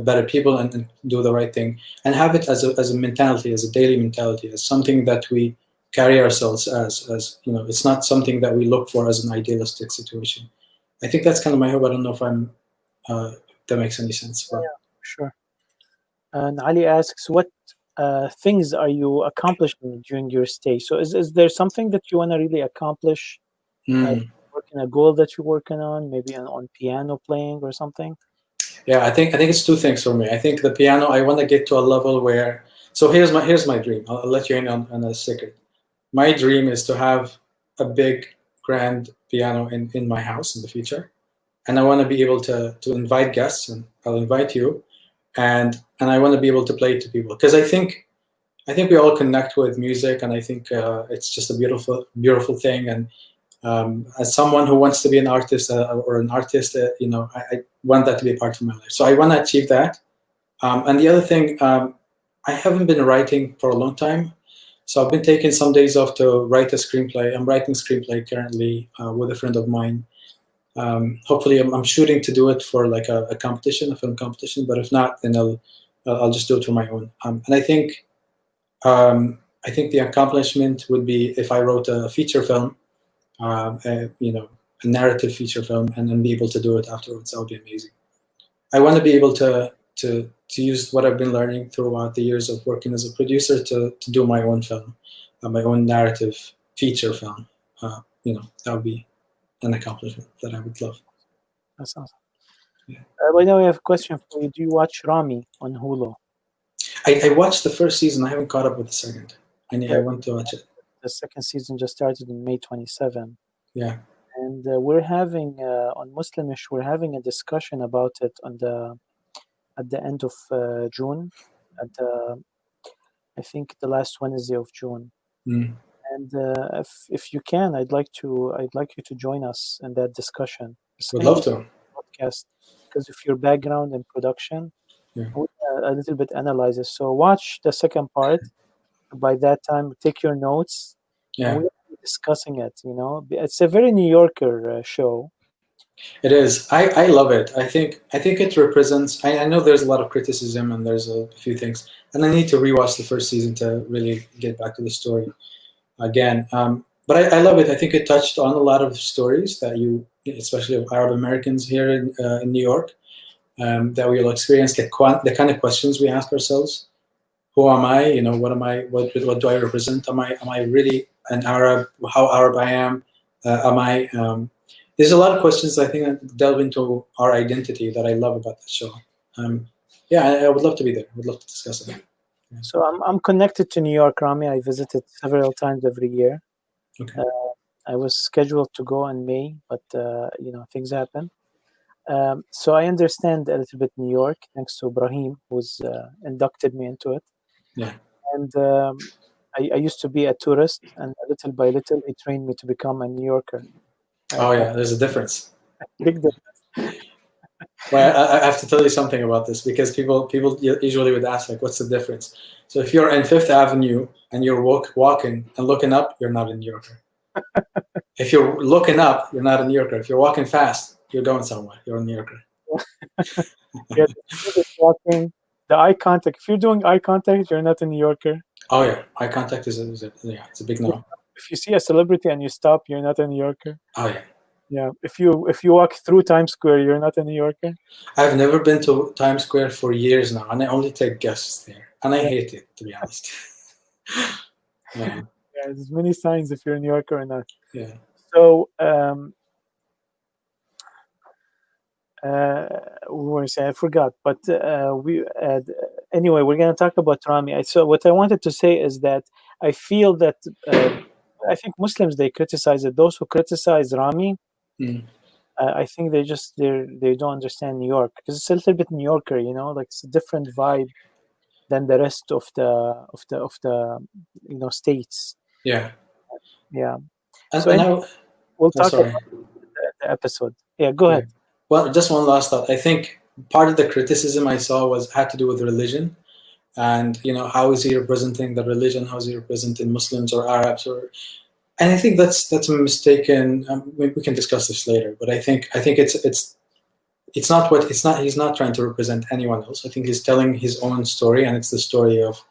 better people, and do the right thing, and have it as a mentality, as a daily mentality, as something that we carry ourselves as it's not something that we look for as an idealistic situation. I think that's kind of my hope. I don't know if that makes any sense. But... Yeah, sure. And Ali asks, what things are you accomplishing during your stay? So is there something that you want to really accomplish? Working a goal that you're working on, maybe on piano playing or something? Yeah, I think it's two things for me. I think the piano, I want to get to a level where. So here's my dream. I'll let you in on a secret. My dream is to have a big, grand piano in my house in the future, and I want to be able to invite guests, and I'll invite you, and I want to be able to play it to people, because I think we all connect with music, and I think it's just a beautiful thing. And as someone who wants to be an artist or an artist, I want that to be a part of my life. So I want to achieve that. And the other thing, I haven't been writing for a long time. So I've been taking some days off to write a screenplay. I'm writing a screenplay currently with a friend of mine. Hopefully, I'm shooting to do it for like a competition, a film competition. But if not, then I'll just do it for my own. And I think the accomplishment would be if I wrote a feature film, a narrative feature film, and then be able to do it afterwards. That would be amazing. I want to be able to use what I've been learning throughout the years of working as a producer to do my own film, my own narrative feature film. That would be an accomplishment that I would love. That's awesome. Yeah. By the way, I have a question for you. Do you watch Rami on Hulu? I watched the first season. I haven't caught up with the second. I want to watch it. The second season just started in May 27. Yeah. And we're having on Muslimish, we're having a discussion about it at the end of June, I think the last Wednesday of June. And if you can, I'd like you to join us in that discussion. Would love to. Podcast, because of your background in production, yeah. A little bit analyze it. So watch the second part. By that time, take your notes. Yeah. And we'll be discussing it. It's a very New Yorker show. It is. I love it. I think it represents. I know there's a lot of criticism and there's a few things, and I need to rewatch the first season to really get back to the story again. But I love it. I think it touched on a lot of stories that especially of Arab Americans here in New York, that we all experience. The kind of questions we ask ourselves: who am I? What am I? What do I represent? Am I really an Arab? How Arab I am? Am I? There's a lot of questions I think that delve into our identity that I love about the show. I would love to be there. I would love to discuss it. Yeah. So I'm connected to New York, Rami. I visited several times every year. Okay. I was scheduled to go in May, but things happen. So I understand a little bit New York, thanks to Ibrahim, who's inducted me into it. Yeah. And I used to be a tourist, and little by little, he trained me to become a New Yorker. Oh yeah, there's a difference. Big difference. Well, I have to tell you something about this because people usually would ask like, what's the difference? So if you're in Fifth Avenue and you're walking and looking up, you're not a New Yorker. If you're looking up, you're not a New Yorker. If you're walking fast, you're going somewhere. You're a New Yorker. Yeah, walking, the eye contact. If you're doing eye contact, you're not a New Yorker. Oh yeah, eye contact is it's a big no. If you see a celebrity and you stop, you're not a New Yorker. Oh yeah. Yeah. If you walk through Times Square, you're not a New Yorker. I've never been to Times Square for years now, and I only take guests there, and I hate it, to be honest. Yeah, there's many signs if you're a New Yorker or not. Yeah. So we were saying, I forgot, but anyway, we're going to talk about Rami. So what I wanted to say is that I feel that I think Muslims, they criticize it. Those who criticize Rami, I think they don't understand New York, because it's a little bit New Yorker, like it's a different vibe than the rest of the states. Yeah. And so we'll talk about the episode. Yeah, go ahead. Well, just one last thought. I think part of the criticism I saw had to do with religion, and how is he representing the religion? How is he representing Muslims or Arabs? And I think that's a mistaken. We can discuss this later, but I think it's not. He's not trying to represent anyone else. I think he's telling his own story, and it's the story of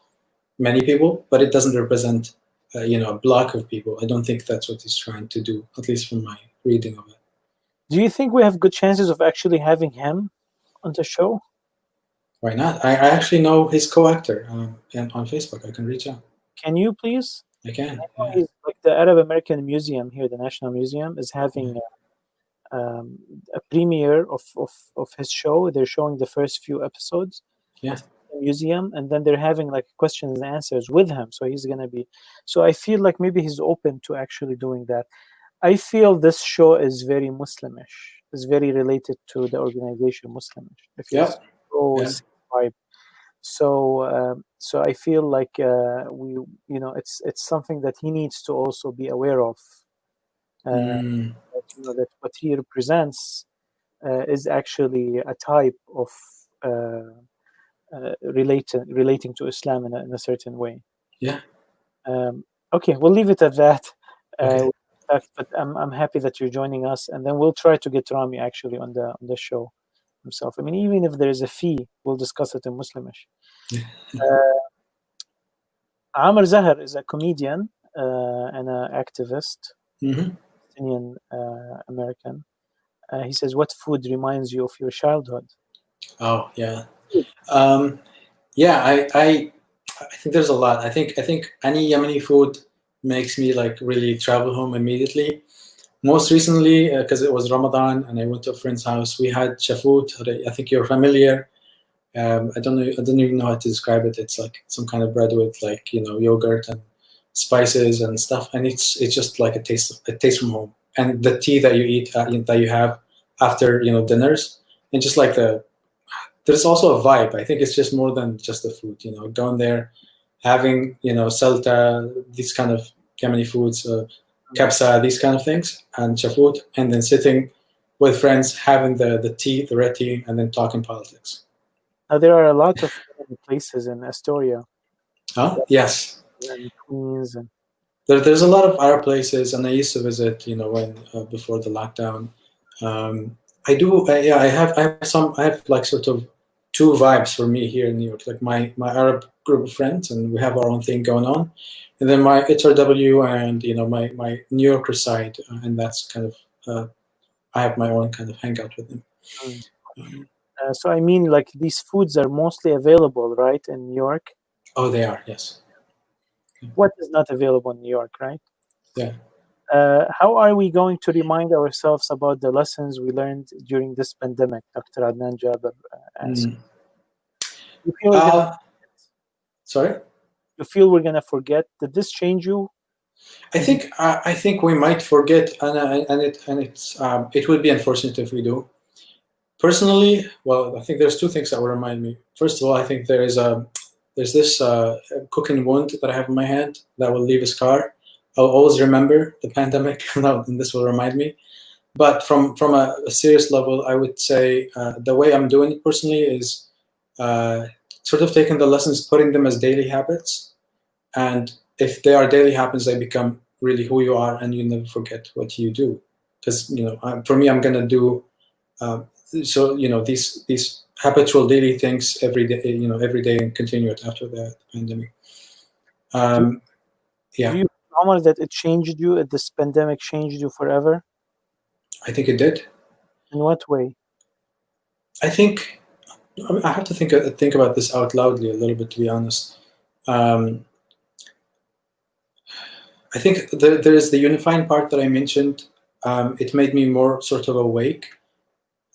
many people, but it doesn't represent a block of people. I don't think that's what he's trying to do, at least from my reading of it. Do you think we have good chances of actually having him on the show? Why not? I actually know his co-actor and on Facebook. I can reach out. Can you please? I can. He's like the Arab American Museum here, the National Museum, is having a premiere of his show. They're showing the first few episodes. Yeah. Of the museum, and then they're having like questions and answers with him. So he's gonna be. So I feel like maybe he's open to actually doing that. I feel this show is very Muslimish. It's very related to the organization Muslimish. If you vibe. So I feel like it's something that he needs to also be aware of. That what he represents is actually a type of relating to Islam in a certain way. Yeah. Okay, we'll leave it at that. Okay. But I'm happy that you're joining us, and then we'll try to get Rami actually on the show himself. I mean, even if there is a fee, we'll discuss it in Muslimish. Amr Zahar is a comedian and an activist, Palestinian American. He says, "What food reminds you of your childhood?" Oh yeah, I think there's a lot. I think any Yemeni food makes me like really travel home immediately. Most recently, because it was Ramadan and I went to a friend's house, we had shafut. I think you're familiar. I don't even know how to describe it. It's like some kind of bread with like yogurt and spices and stuff, and it's just like a taste from home. And the tea that you eat that you have after dinners, and just like there's also a vibe. I think it's just more than just the food. Going there, having salta, these kind of Yemeni foods, kabsa, these kind of things, and shafut, and then sitting with friends, having the tea, the red tea, and then talking politics. Now, there are a lot of places in Astoria. Oh, yes. And Queens and there's a lot of Arab places, and I used to visit, when before the lockdown. I have like sort of two vibes for me here in New York, like my Arab group of friends, and we have our own thing going on, and then my HRW and my New Yorker side, and that's kind of I have my own kind of hangout with them. So I mean, like these foods are mostly available, right, in New York? Oh, they are, yes. What is not available in New York, right? Yeah. How are we going to remind ourselves about the lessons we learned during this pandemic, Dr. Adnan Jaber? Sorry? You feel we're going to forget? Did this change you? I think we might forget, and it would be unfortunate if we do. Personally, well, I think there's two things that will remind me. First of all, I think there's this cooking wound that I have in my hand that will leave a scar. I'll always remember the pandemic, and this will remind me. But from a serious level, I would say the way I'm doing it personally is sort of taking the lessons, putting them as daily habits, and if they are daily habits, they become really who you are, and you never forget what you do. Because for me, I'm gonna do these habitual daily things every day, and continue it after the pandemic. Yeah. Do you feel, Omar, that it changed you? This pandemic changed you forever? I think it did. In what way? I think I have to think about this out loudly a little bit, to be honest. I think there is the unifying part that I mentioned. It made me more sort of awake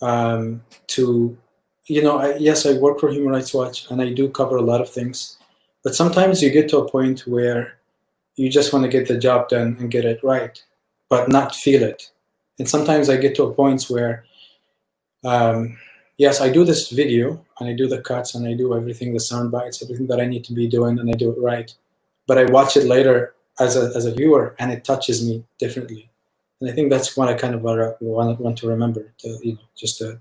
to, yes, I work for Human Rights Watch and I do cover a lot of things, but sometimes you get to a point where you just want to get the job done and get it right, but not feel it. And sometimes I get to a point where, yes, I do this video and I do the cuts and I do everything, the sound bites, everything that I need to be doing, and I do it right. But I watch it later as a viewer and it touches me differently. And I think that's what I kind of want to remember, just the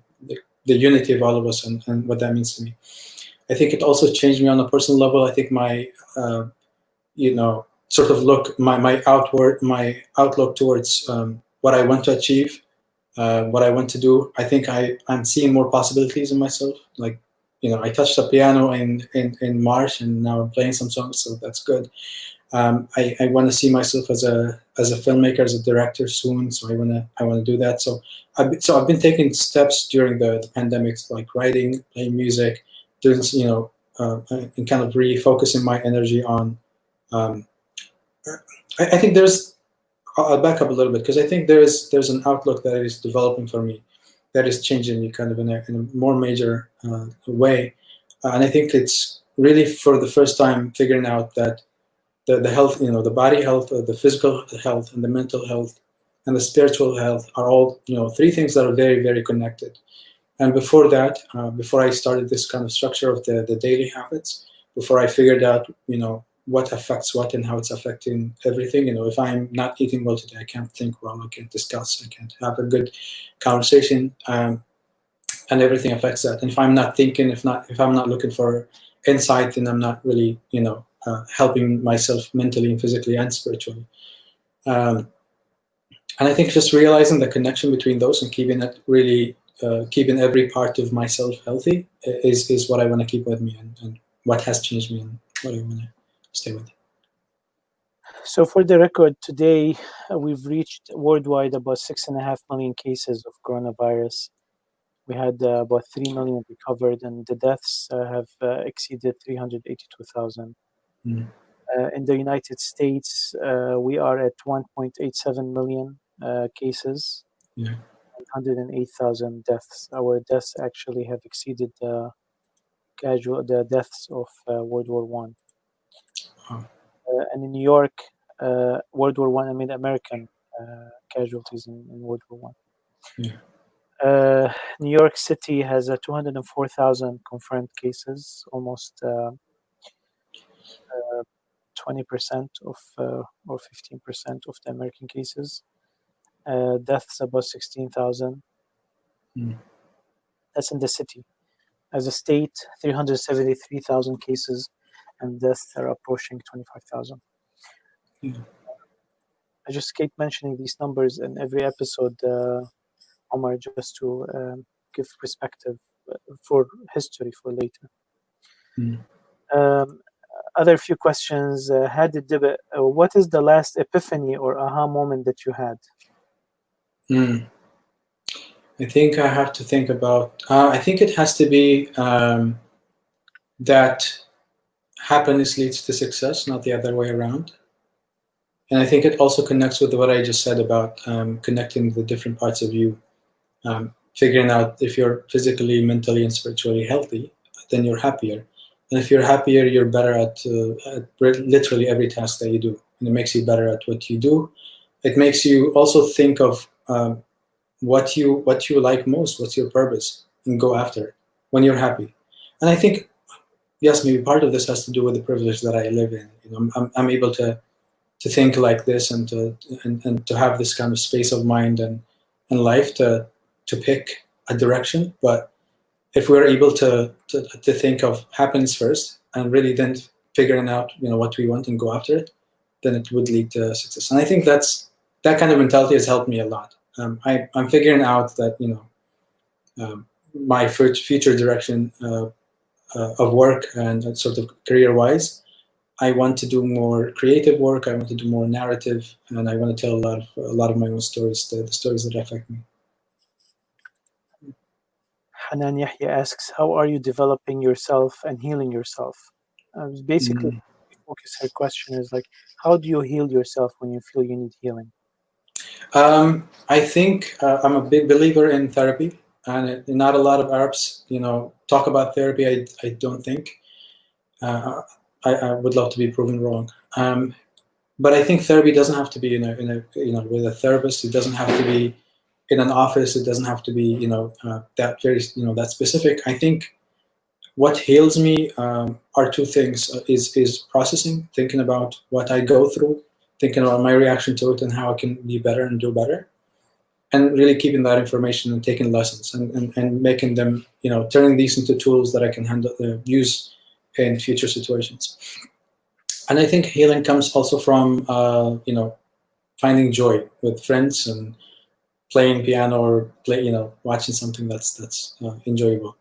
unity of all of us and what that means to me. I think it also changed me on a personal level. I think my, sort of my outlook towards what I want to achieve, what I want to do. I think I'm seeing more possibilities in myself. Like, I touched the piano in March, and now I'm playing some songs, so that's good. I want to see myself as a filmmaker, as a director soon. So I want to do that. So I've been taking steps during the pandemic, like writing, playing music, doing and kind of refocusing my energy on. I think I'll back up a little bit, because I think there's an outlook that is developing for me, that is changing me kind of in a more major way, and I think it's really for the first time figuring out that the health, the body health, the physical health, and the mental health, and the spiritual health are all three things that are very, very connected. And before that, before I started this kind of structure of the daily habits, before I figured out what affects what and how it's affecting everything. If I'm not eating well today, I can't think well, I can't discuss, I can't have a good conversation, and everything affects that. And if I'm not thinking, if I'm not looking for insight, then I'm not really, helping myself mentally and physically and spiritually. And I think just realizing the connection between those and keeping it really, keeping every part of myself healthy is what I want to keep with me, and what has changed me and what I want to stay with. So for the record, today we've reached worldwide about 6.5 million cases of coronavirus. We had about 3 million recovered, and the deaths have exceeded 382,000. Mm. In the United States, we are at 1.87 million cases, Yeah. 108,000 deaths. Our deaths actually have exceeded the deaths of World War One. And in New York, World War One, American casualties in World War One. Yeah. New York City has 204,000 confirmed cases, almost 20% of or 15% of the American cases. Deaths about 16,000. Mm. That's in the city. As a state, 373,000 cases, and deaths are approaching 25,000. Yeah. I just keep mentioning these numbers in every episode, Omar, just to give perspective for history for later. Mm. Other few questions. What is the last epiphany or aha moment that you had? I think I have to think about. I think it has to be that happiness leads to success, not the other way around. And I think it also connects with what I just said about connecting the different parts of you, figuring out if you're physically, mentally, and spiritually healthy, then you're happier. And if you're happier, you're better at literally every task that you do. And it makes you better at what you do. It makes you also think of what you like most, what's your purpose, and go after it when you're happy. And I think, yes, maybe part of this has to do with the privilege that I live in. I'm able to think like this and to have this kind of space of mind and in life to pick a direction, but if we're able to think of happiness first and really then figuring out what we want and go after it, then it would lead to success. And I think that kind of mentality has helped me a lot. I'm figuring out that my future direction of work and sort of career-wise, I want to do more creative work. I want to do more narrative, and I want to tell a lot of my own stories, the stories that affect me. Hanan Yahya asks, how are you developing yourself and healing yourself? Basically, focus her question is like, how do you heal yourself when you feel you need healing? I think I'm a big believer in therapy, and not a lot of Arabs, talk about therapy. I don't think. I would love to be proven wrong. But I think therapy doesn't have to be with a therapist. It doesn't have to be in an office. It doesn't have to be that very that specific. I think what heals me are two things: is processing, thinking about what I go through, thinking about my reaction to it and how I can be better and do better, and really keeping that information and taking lessons and making them, turning these into tools that I can use in future situations. And I think healing comes also from, finding joy with friends and playing piano or watching something that's enjoyable.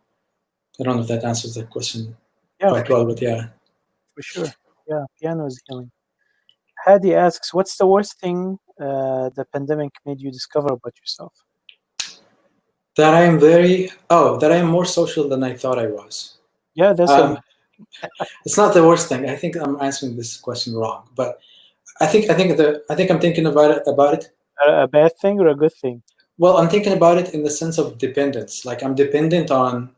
I don't know if that answers that question quite well, but yeah. For sure. Yeah, piano is healing. Hadi asks, what's the worst thing the pandemic made you discover about yourself? That I am more social than I thought I was. Yeah, that's it's not the worst thing. I think I'm answering this question wrong, but I think I'm thinking about it. A bad thing or a good thing? Well, I'm thinking about it in the sense of dependence. Like I'm dependent on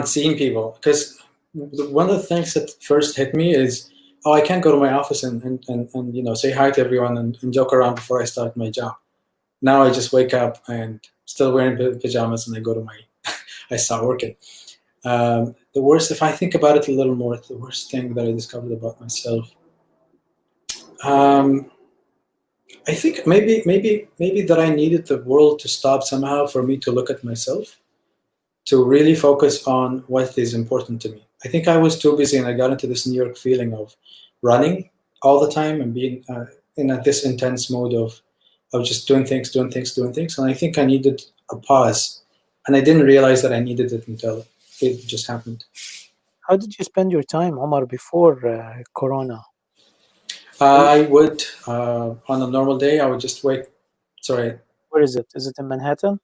seeing people, because one of the things that first hit me is, I can't go to my office and say hi to everyone and joke around before I start my job. Now I just wake up and still wearing pajamas and I go to I start working. The worst, if I think about it a little more, the worst thing that I discovered about myself, I think maybe that I needed the world to stop somehow for me to look at myself, to really focus on what is important to me. I think I was too busy and I got into this New York feeling of running all the time and being in this intense mode of just doing things. And I think I needed a pause, and I didn't realize that I needed it until it just happened. How did you spend your time, Omar, before Corona? I would, on a normal day, I would just wait. Sorry. Where is it? Is it in Manhattan?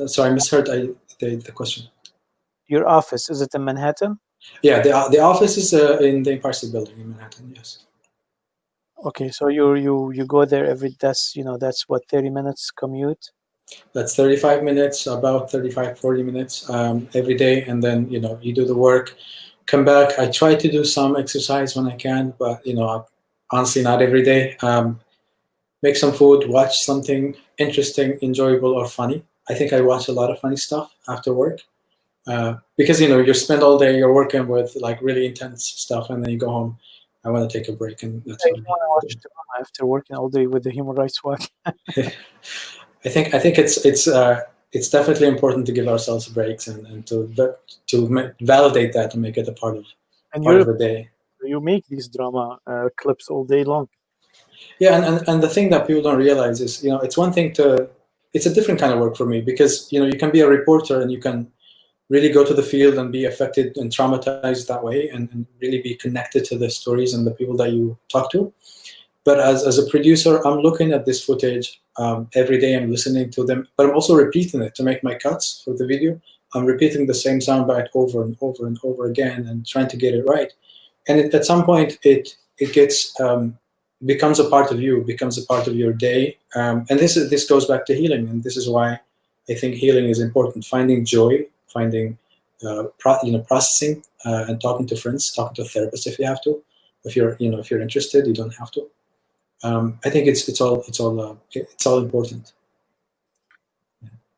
Sorry, I misheard the question. Your office, is it in Manhattan? Yeah, the office is in the Empire State Building in Manhattan. Yes. Okay, so you go there that's what, 30 minutes commute? That's 35 minutes, about 40 minutes every day, and then you do the work, come back. I try to do some exercise when I can, but honestly not every day. Make some food, watch something interesting, enjoyable, or funny. I think I watch a lot of funny stuff after work. Because you spend all day, you're working with like really intense stuff, and then you go home. I want to take a break, and that's what I want to watch drama after working all day with the Human Rights Watch. I think it's definitely important to give ourselves breaks and to validate that and make it a part of the day. You make these drama clips all day long. Yeah, and the thing that people don't realize is it's one thing it's a different kind of work for me, because you can be a reporter and you can really go to the field and be affected and traumatized that way and really be connected to the stories and the people that you talk to. But as a producer, I'm looking at this footage every day. I'm listening to them, but I'm also repeating it to make my cuts for the video. I'm repeating the same soundbite over and over and over again and trying to get it right. And at some point, it gets becomes a part of you, becomes a part of your day. And this goes back to healing, and this is why I think healing is important. Finding joy, finding processing, and talking to friends, talking to a therapist if you have to. If you're interested, you don't have to. I think it's all important.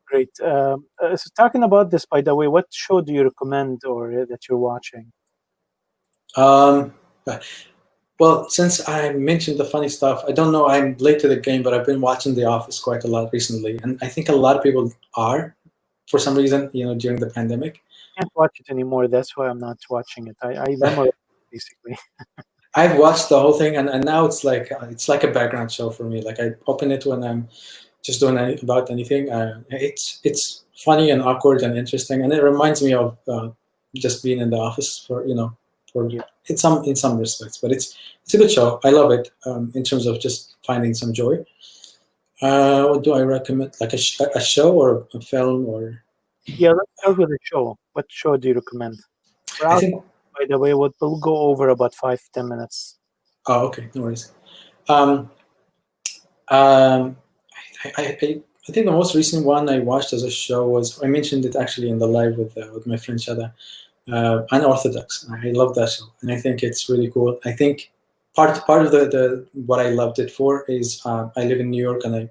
Great. So talking about this, by the way, what show do you recommend or that you're watching? Well, Well, since I mentioned the funny stuff, I don't know, I'm late to the game, but I've been watching The Office quite a lot recently, and I think a lot of people are, for some reason, during the pandemic. I can't watch it anymore. That's why I'm not watching it. I memorized it, basically. I've watched the whole thing, and now it's like a background show for me. Like I open it when I'm just doing about anything. It's funny and awkward and interesting, and it reminds me of just being in the office for Yeah. in some respects. But it's a good show. I love it in terms of just finding some joy. What do I recommend? Like a show or a film or? Yeah, let's start with the show. What show do you recommend? We're I out, think. by the way. We'll go over about 5-10 minutes. Oh, okay, no worries. Um, um, I think the most recent one I watched as a show was, I mentioned it actually in the live with my friend Shada, Unorthodox. I love that show, and I think it's really cool. I think part of the what I loved it for is I live in New York, and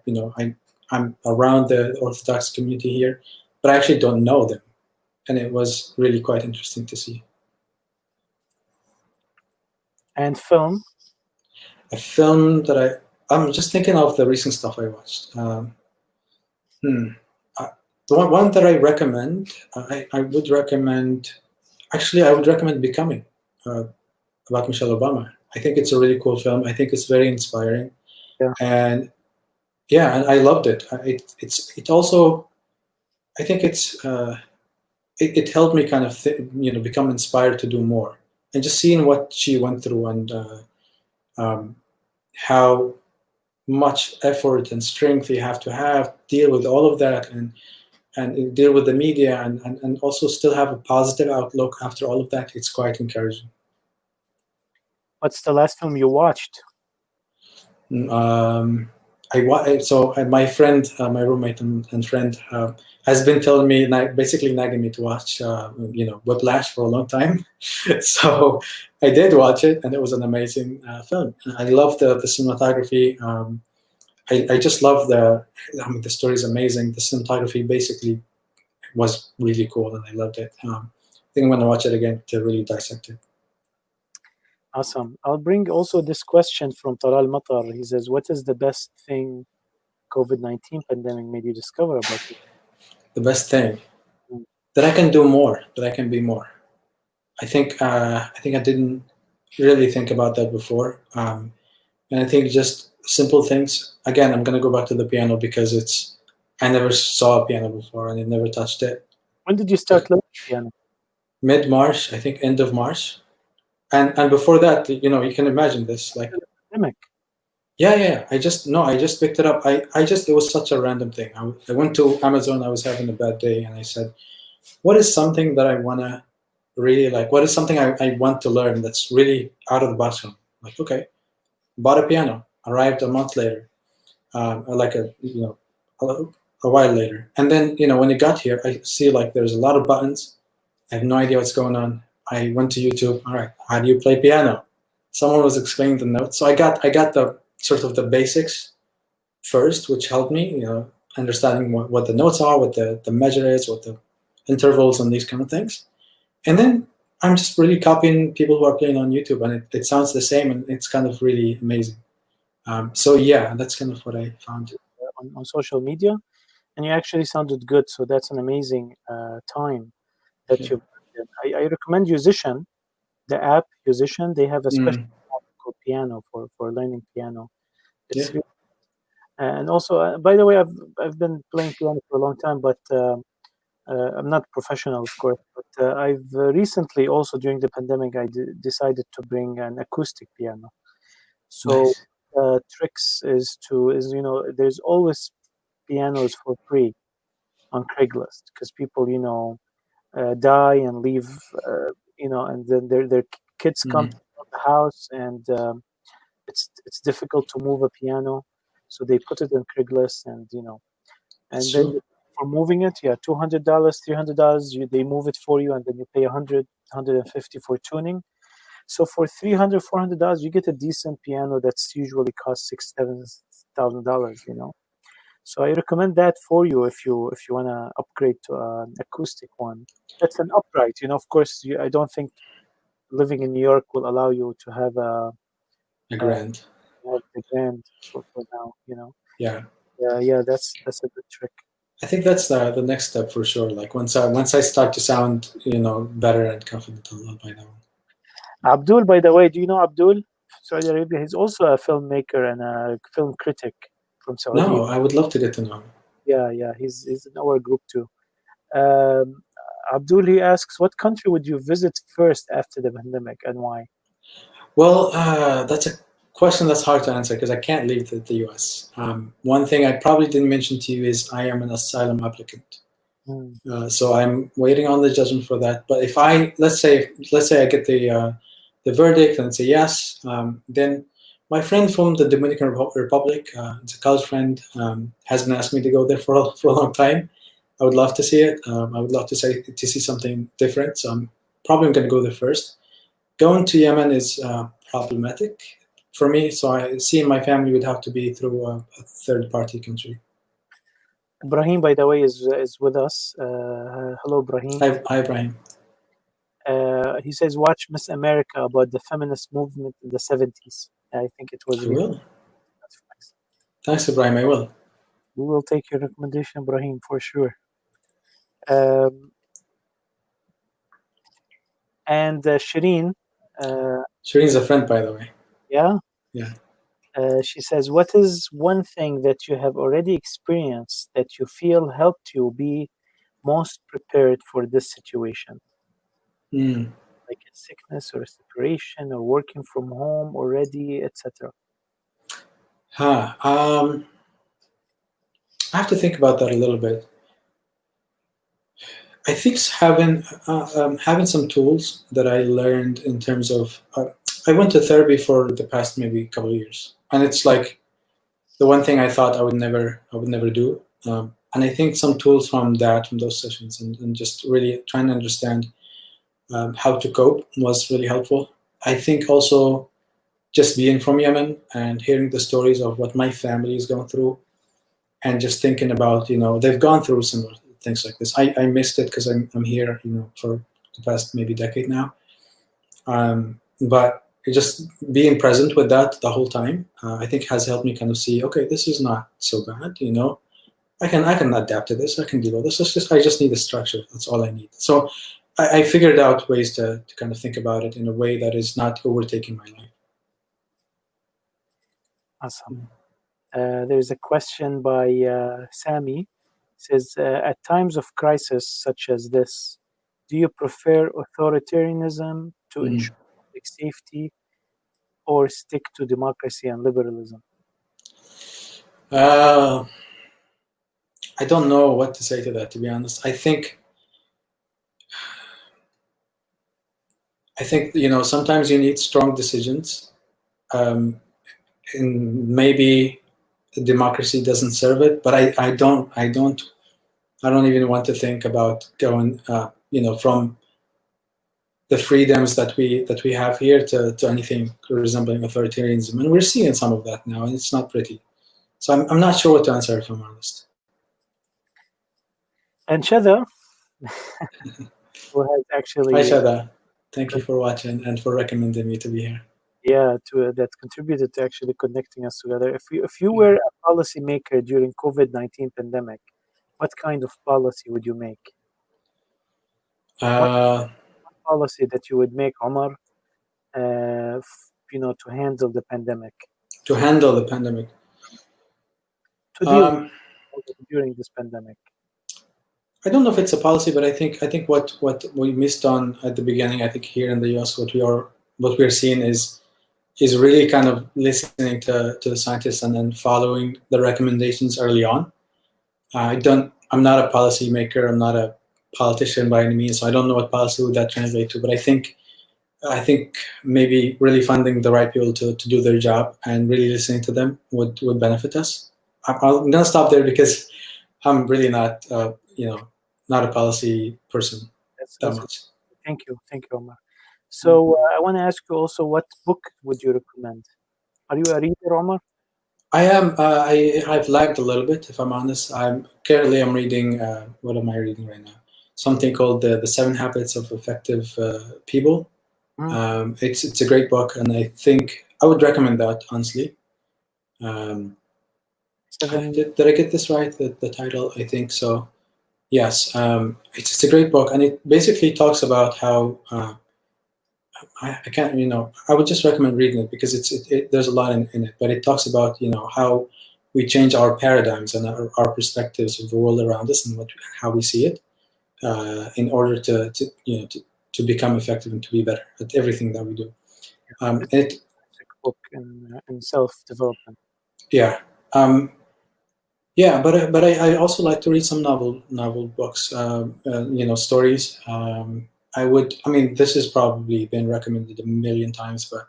I'm around the Orthodox community here, but I actually don't know them, and it was really quite interesting to see. And film? A film that I'm just thinking of the recent stuff I watched. The one that I recommend, I would recommend. Actually, I would recommend Becoming, about Michelle Obama. I think it's a really cool film. I think it's very inspiring, Yeah. and yeah, and I loved it. It also, I think it helped me kind of become inspired to do more, and just seeing what she went through and how much effort and strength you have to deal with all of that and deal with the media and also still have a positive outlook after all of that. It's quite encouraging. What's the last film you watched? My friend, my roommate and friend, has been telling me, basically nagging me to watch, Whiplash for a long time. So I did watch it, and it was an amazing film. I love the cinematography. I just love the story is amazing. The cinematography basically was really cool, and I loved it. I think I'm going to watch it again to really dissect it. Awesome. I'll bring also this question from Talal Matar. He says, what is the best thing COVID-19 pandemic made you discover about it? The best thing that I can do more, that I can be more. I think I didn't really think about that before, and I think just simple things. Again, I'm going to go back to the piano because I never saw a piano before and I never touched it. When did you start learning piano? Mid-March, I think, end of March. And before that, you can imagine this, like pandemic. Yeah. I just picked it up. It was such a random thing. I went to Amazon. I was having a bad day, and I said, "What is something that I wanna really like? What is something I want to learn that's really out of the box?" Like, okay, bought a piano. Arrived a month later, like a while later, and then when it got here, I see like there's a lot of buttons. I have no idea what's going on. I went to YouTube. All right, how do you play piano? Someone was explaining the notes, so I got the sort of the basics first, which helped me, understanding what the notes are, what the measure is, what the intervals and these kind of things. And then I'm just really copying people who are playing on YouTube, and it sounds the same, and it's kind of really amazing. So yeah, that's kind of what I found on social media, and you actually sounded good. So that's an amazing time that you. I recommend Musician, the app Musician. They have a special app called Piano for learning piano. It's really, and also, by the way, I've been playing piano for a long time, but I'm not professional, of course. But I've recently also during the pandemic, I decided to bring an acoustic piano. So tricks is there's always pianos for free on Craigslist because people die and leave and then their kids come to the house and it's difficult to move a piano, so they put it on Craigslist and and then for moving it, $200, $300, they move it for you, and then you pay $100, $150 for tuning. So for $300, $400, you get a decent piano that's usually costs $6,000, $7,000. So I recommend that for you if you want to upgrade to an acoustic one. That's an upright. Of course, I don't think living in New York will allow you to have a a grant. Have the grant for now, Yeah. Yeah, that's a good trick. I think that's the next step for sure. Like once I start to sound better and confident, I'll buy that one. Abdul, by the way, do you know Abdul? Saudi Arabia. He's also a filmmaker and a film critic from Saudi. No, I would love to get to know him. Yeah. He's in our group too. Um, Abdul, he asks, what country would you visit first after the pandemic and why? Well, that's a question that's hard to answer because I can't leave the US. One thing I probably didn't mention to you is I am an asylum applicant. So I'm waiting on the judgment for that. But if let's say I get the verdict and say yes, then my friend from the Dominican Republic, it's a college friend, has been asking me to go there for a long time. I would love to see it. I would love to see something different. So I'm probably going to go there first. Going to Yemen is problematic for me. So seeing my family would have to be through a third-party country. Ibrahim, by the way, is with us. Hello, Ibrahim. Hi, Ibrahim. He says, watch Miss America about the feminist movement in the 70s. I think it was. I will. Nice. Thanks, Ibrahim. I will. We will take your recommendation, Ibrahim, for sure. And Shireen. Shireen's a friend, by the way. Yeah? Yeah. She says, what is one thing that you have already experienced that you feel helped you be most prepared for this situation? Like a sickness or a separation or working from home already, etc. I have to think about that a little bit. I think having some tools that I learned in terms of I went to therapy for the past maybe couple of years, and it's like the one thing I thought I would never do. And I think some tools from those sessions and just really trying to understand how to cope was really helpful. I think also just being from Yemen and hearing the stories of what my family is going through and just thinking about, they've gone through similar things like this. I missed it because I'm here, for the past maybe decade now. But just being present with that the whole time, I think has helped me kind of see, okay, this is not so bad, I can adapt to this. I can deal with this. I just need a structure. That's all I need. So I figured out ways to kind of think about it in a way that is not overtaking my life. Awesome. There's a question by Sami. It says, at times of crisis such as this, do you prefer authoritarianism to ensure public safety or stick to democracy and liberalism? I don't know what to say to that, to be honest. I think sometimes you need strong decisions, and maybe the democracy doesn't serve it. But I don't even want to think about going, from the freedoms that we have here to anything resembling authoritarianism, and we're seeing some of that now, and it's not pretty. So I'm not sure what to answer, if I'm honest. And Shada, who has actually... Hi, Shada. Thank you for watching and for recommending me to be here. Yeah, that contributed to actually connecting us together. If you were a policymaker during COVID-19 pandemic, what kind of policy would you make? What policy that you would make, Omar, to handle the pandemic? To handle the pandemic. To deal during this pandemic. I don't know if it's a policy, but I think what we missed on at the beginning, I think here in the US, what we're seeing is really kind of listening to the scientists and then following the recommendations early on. I'm not a policy maker. I'm not a politician by any means, so I don't know what policy would that translate to. But I think maybe really funding the right people to do their job and really listening to them would benefit us. I'm gonna stop there because I'm really not not a policy person that much. Thank you, Omar. So I want to ask you also, what book would you recommend? Are you a reader, Omar? I am. I've lagged a little bit, if I'm honest. I'm reading. What am I reading right now? Something called the 7 Habits of Effective People. It's a great book, and I think I would recommend that, honestly. Did I get this right? The title, I think so. Yes, it's a great book, and it basically talks about how I can't, I would just recommend reading it because there's a lot in it, but it talks about how we change our paradigms and our perspectives of the world around us and how we see it in order to become effective and to be better at everything that we do. It's a book in self-development. Yeah. Yeah, but I also like to read some novel books, stories. This has probably been recommended a million times, but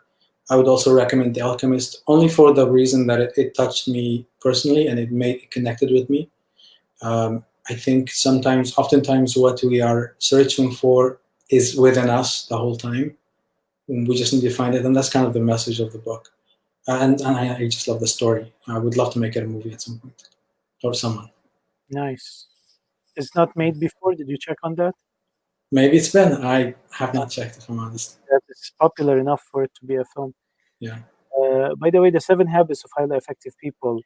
I would also recommend The Alchemist, only for the reason that it touched me personally and it connected with me. I think oftentimes what we are searching for is within us the whole time. We just need to find it, and that's kind of the message of the book. And I just love the story. I would love to make it a movie at some point. Or someone. Nice. It's not made before. Did you check on that? Maybe it's been. I have not checked, if I'm honest. That is popular enough for it to be a film. Yeah. By the way, The 7 Habits of Highly Effective People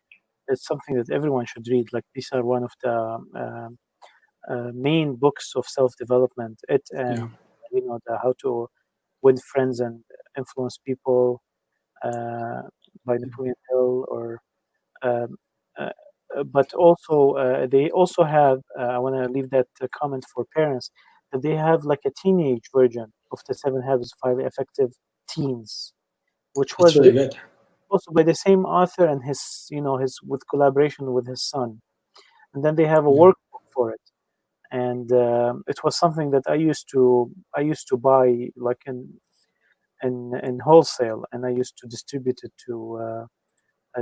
is something that everyone should read. Like, these are one of the main books of self-development. It and the How to Win Friends and Influence People by Napoleon Hill, or but also they also have. I want to leave that comment for parents, that they have like a teenage version of The 7 Habits of Highly Effective Teens, which was really good. Also by the same author and his with collaboration with his son. And then they have a workbook for it, and it was something that I used to buy like in wholesale, and I used to distribute it to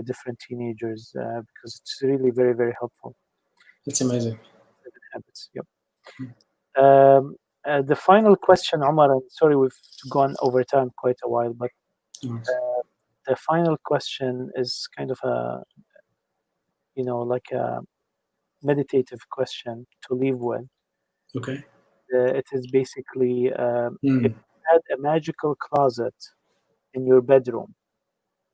different teenagers because it's really very, very helpful. It's amazing. Habits. Yep. The final question, Omar, I'm sorry we've gone over time quite a while, but the final question is kind of a like a meditative question to leave with. Okay. It is basically if you had a magical closet in your bedroom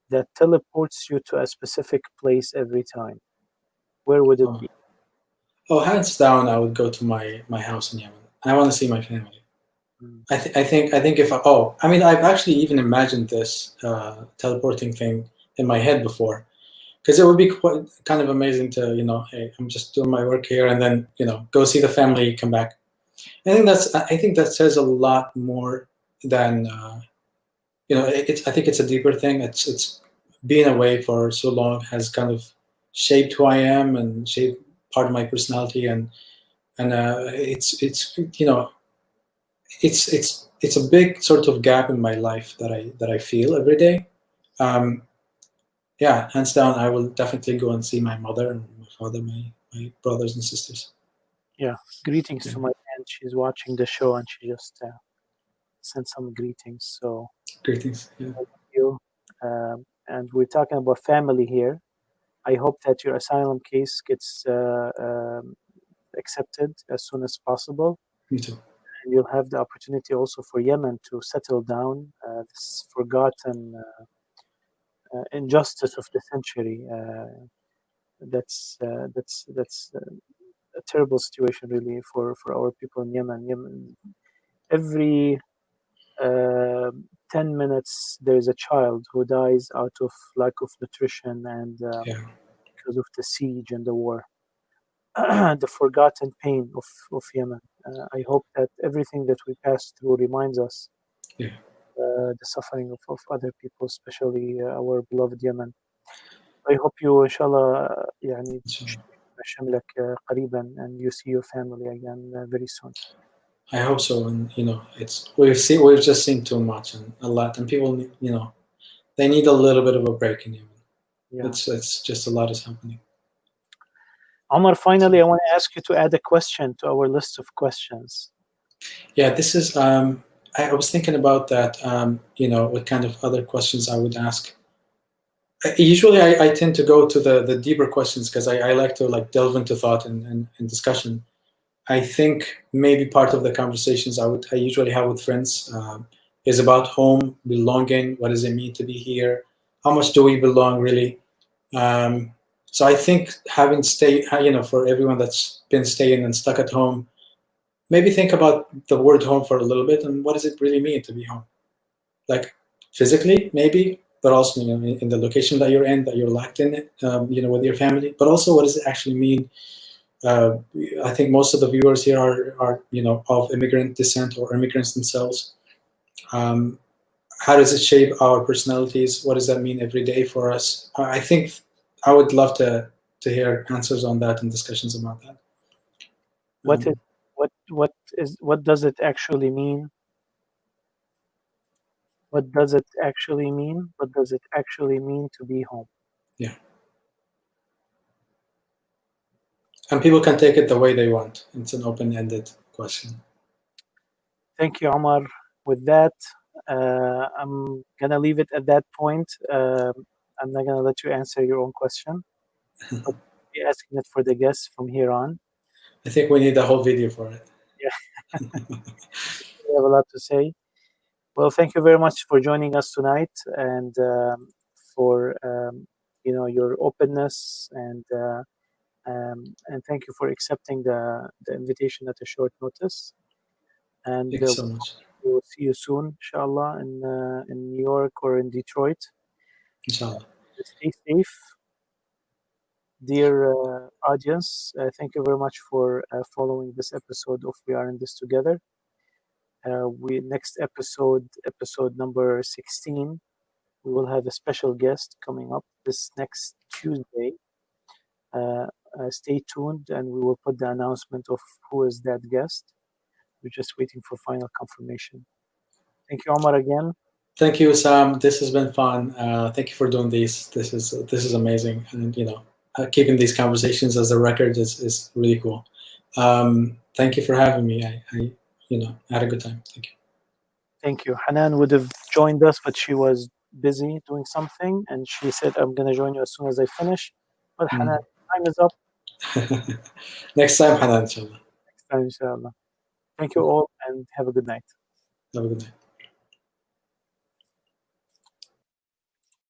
that teleports you to a specific place every time, where would it be? Oh, hands down, I would go to my house in Yemen. I want to see my family. I think if I've actually even imagined this teleporting thing in my head before, because it would be kind of amazing to hey, I'm just doing my work here and then go see the family, come back. I think that says a lot more than I think it's a deeper thing. It's being away for so long has kind of shaped who I am and shaped part of my personality, and it's a big sort of gap in my life that I feel every day. Yeah, hands down, I will definitely go and see my mother and my father, my brothers and sisters. Yeah, greetings to my aunt. She's watching the show and she just sent some greetings. So greetings. Yeah. Thank you. And we're talking about family here. I hope that your asylum case gets accepted as soon as possible. Me too. And you'll have the opportunity also for Yemen to settle down this forgotten injustice of the century. That's a terrible situation, really, for our people in Yemen. Every 10 minutes, there's a child who dies out of lack of nutrition and because of the siege and the war. The forgotten pain of Yemen. I hope that everything that we pass through reminds us the suffering of other people, especially our beloved Yemen. I hope you, inshallah, نشملك قريبا and you see your family again very soon. I hope so, and we've just seen too much and a lot, and people they need a little bit of a break in Yemen. Yeah. It's just a lot is happening. Omar, finally, I want to ask you to add a question to our list of questions. Yeah, this is. I was thinking about that. What kind of other questions I would ask. Usually, I tend to go to the deeper questions because I like to delve into thought and discussion. I think maybe part of the conversations I usually have with friends is about home, belonging. What does it mean to be here? How much do we belong really? So I think having for everyone that's been staying and stuck at home, maybe think about the word home for a little bit, and what does it really mean to be home? Like physically, maybe, but also in the location that you're in, that you're locked in it, with your family. But also, what does it actually mean? I think most of the viewers here are of immigrant descent or immigrants themselves. How does it shape our personalities? What does that mean every day for us? I think I would love to hear answers on that and discussions about that. What does it actually mean? What does it actually mean? What does it actually mean to be home? Yeah. And people can take it the way they want. It's an open-ended question. Thank you, Omar. With that, I'm gonna leave it at that point. I'm not gonna let you answer your own question, but I'll be asking it for the guests from here on. I think we need a whole video for it. Yeah. We have a lot to say. Well, thank you very much for joining us tonight, and for your openness, and thank you for accepting the invitation at a short notice. And Thank you so much. we will see you soon, inshallah, in New York or in Detroit. Inshallah. Stay safe, dear audience. Thank you very much for following this episode of We Are in This Together. Next episode number 16, we will have a special guest coming up this next Tuesday. Stay tuned, and we will put the announcement of who is that guest. We're just waiting for final confirmation. Thank you, Omar, again. Thank you, Sam. This has been fun. Thank you for doing these. This is amazing, and keeping these conversations as a record is really cool. Thank you for having me. I had a good time. Thank you. Thank you. Hanan would have joined us, but she was busy doing something, and she said, "I'm going to join you as soon as I finish." But Hanan, time is up. Next time, Hanan, inshallah. Next time, inshallah. Thank you all, and have a good night. Have a good night.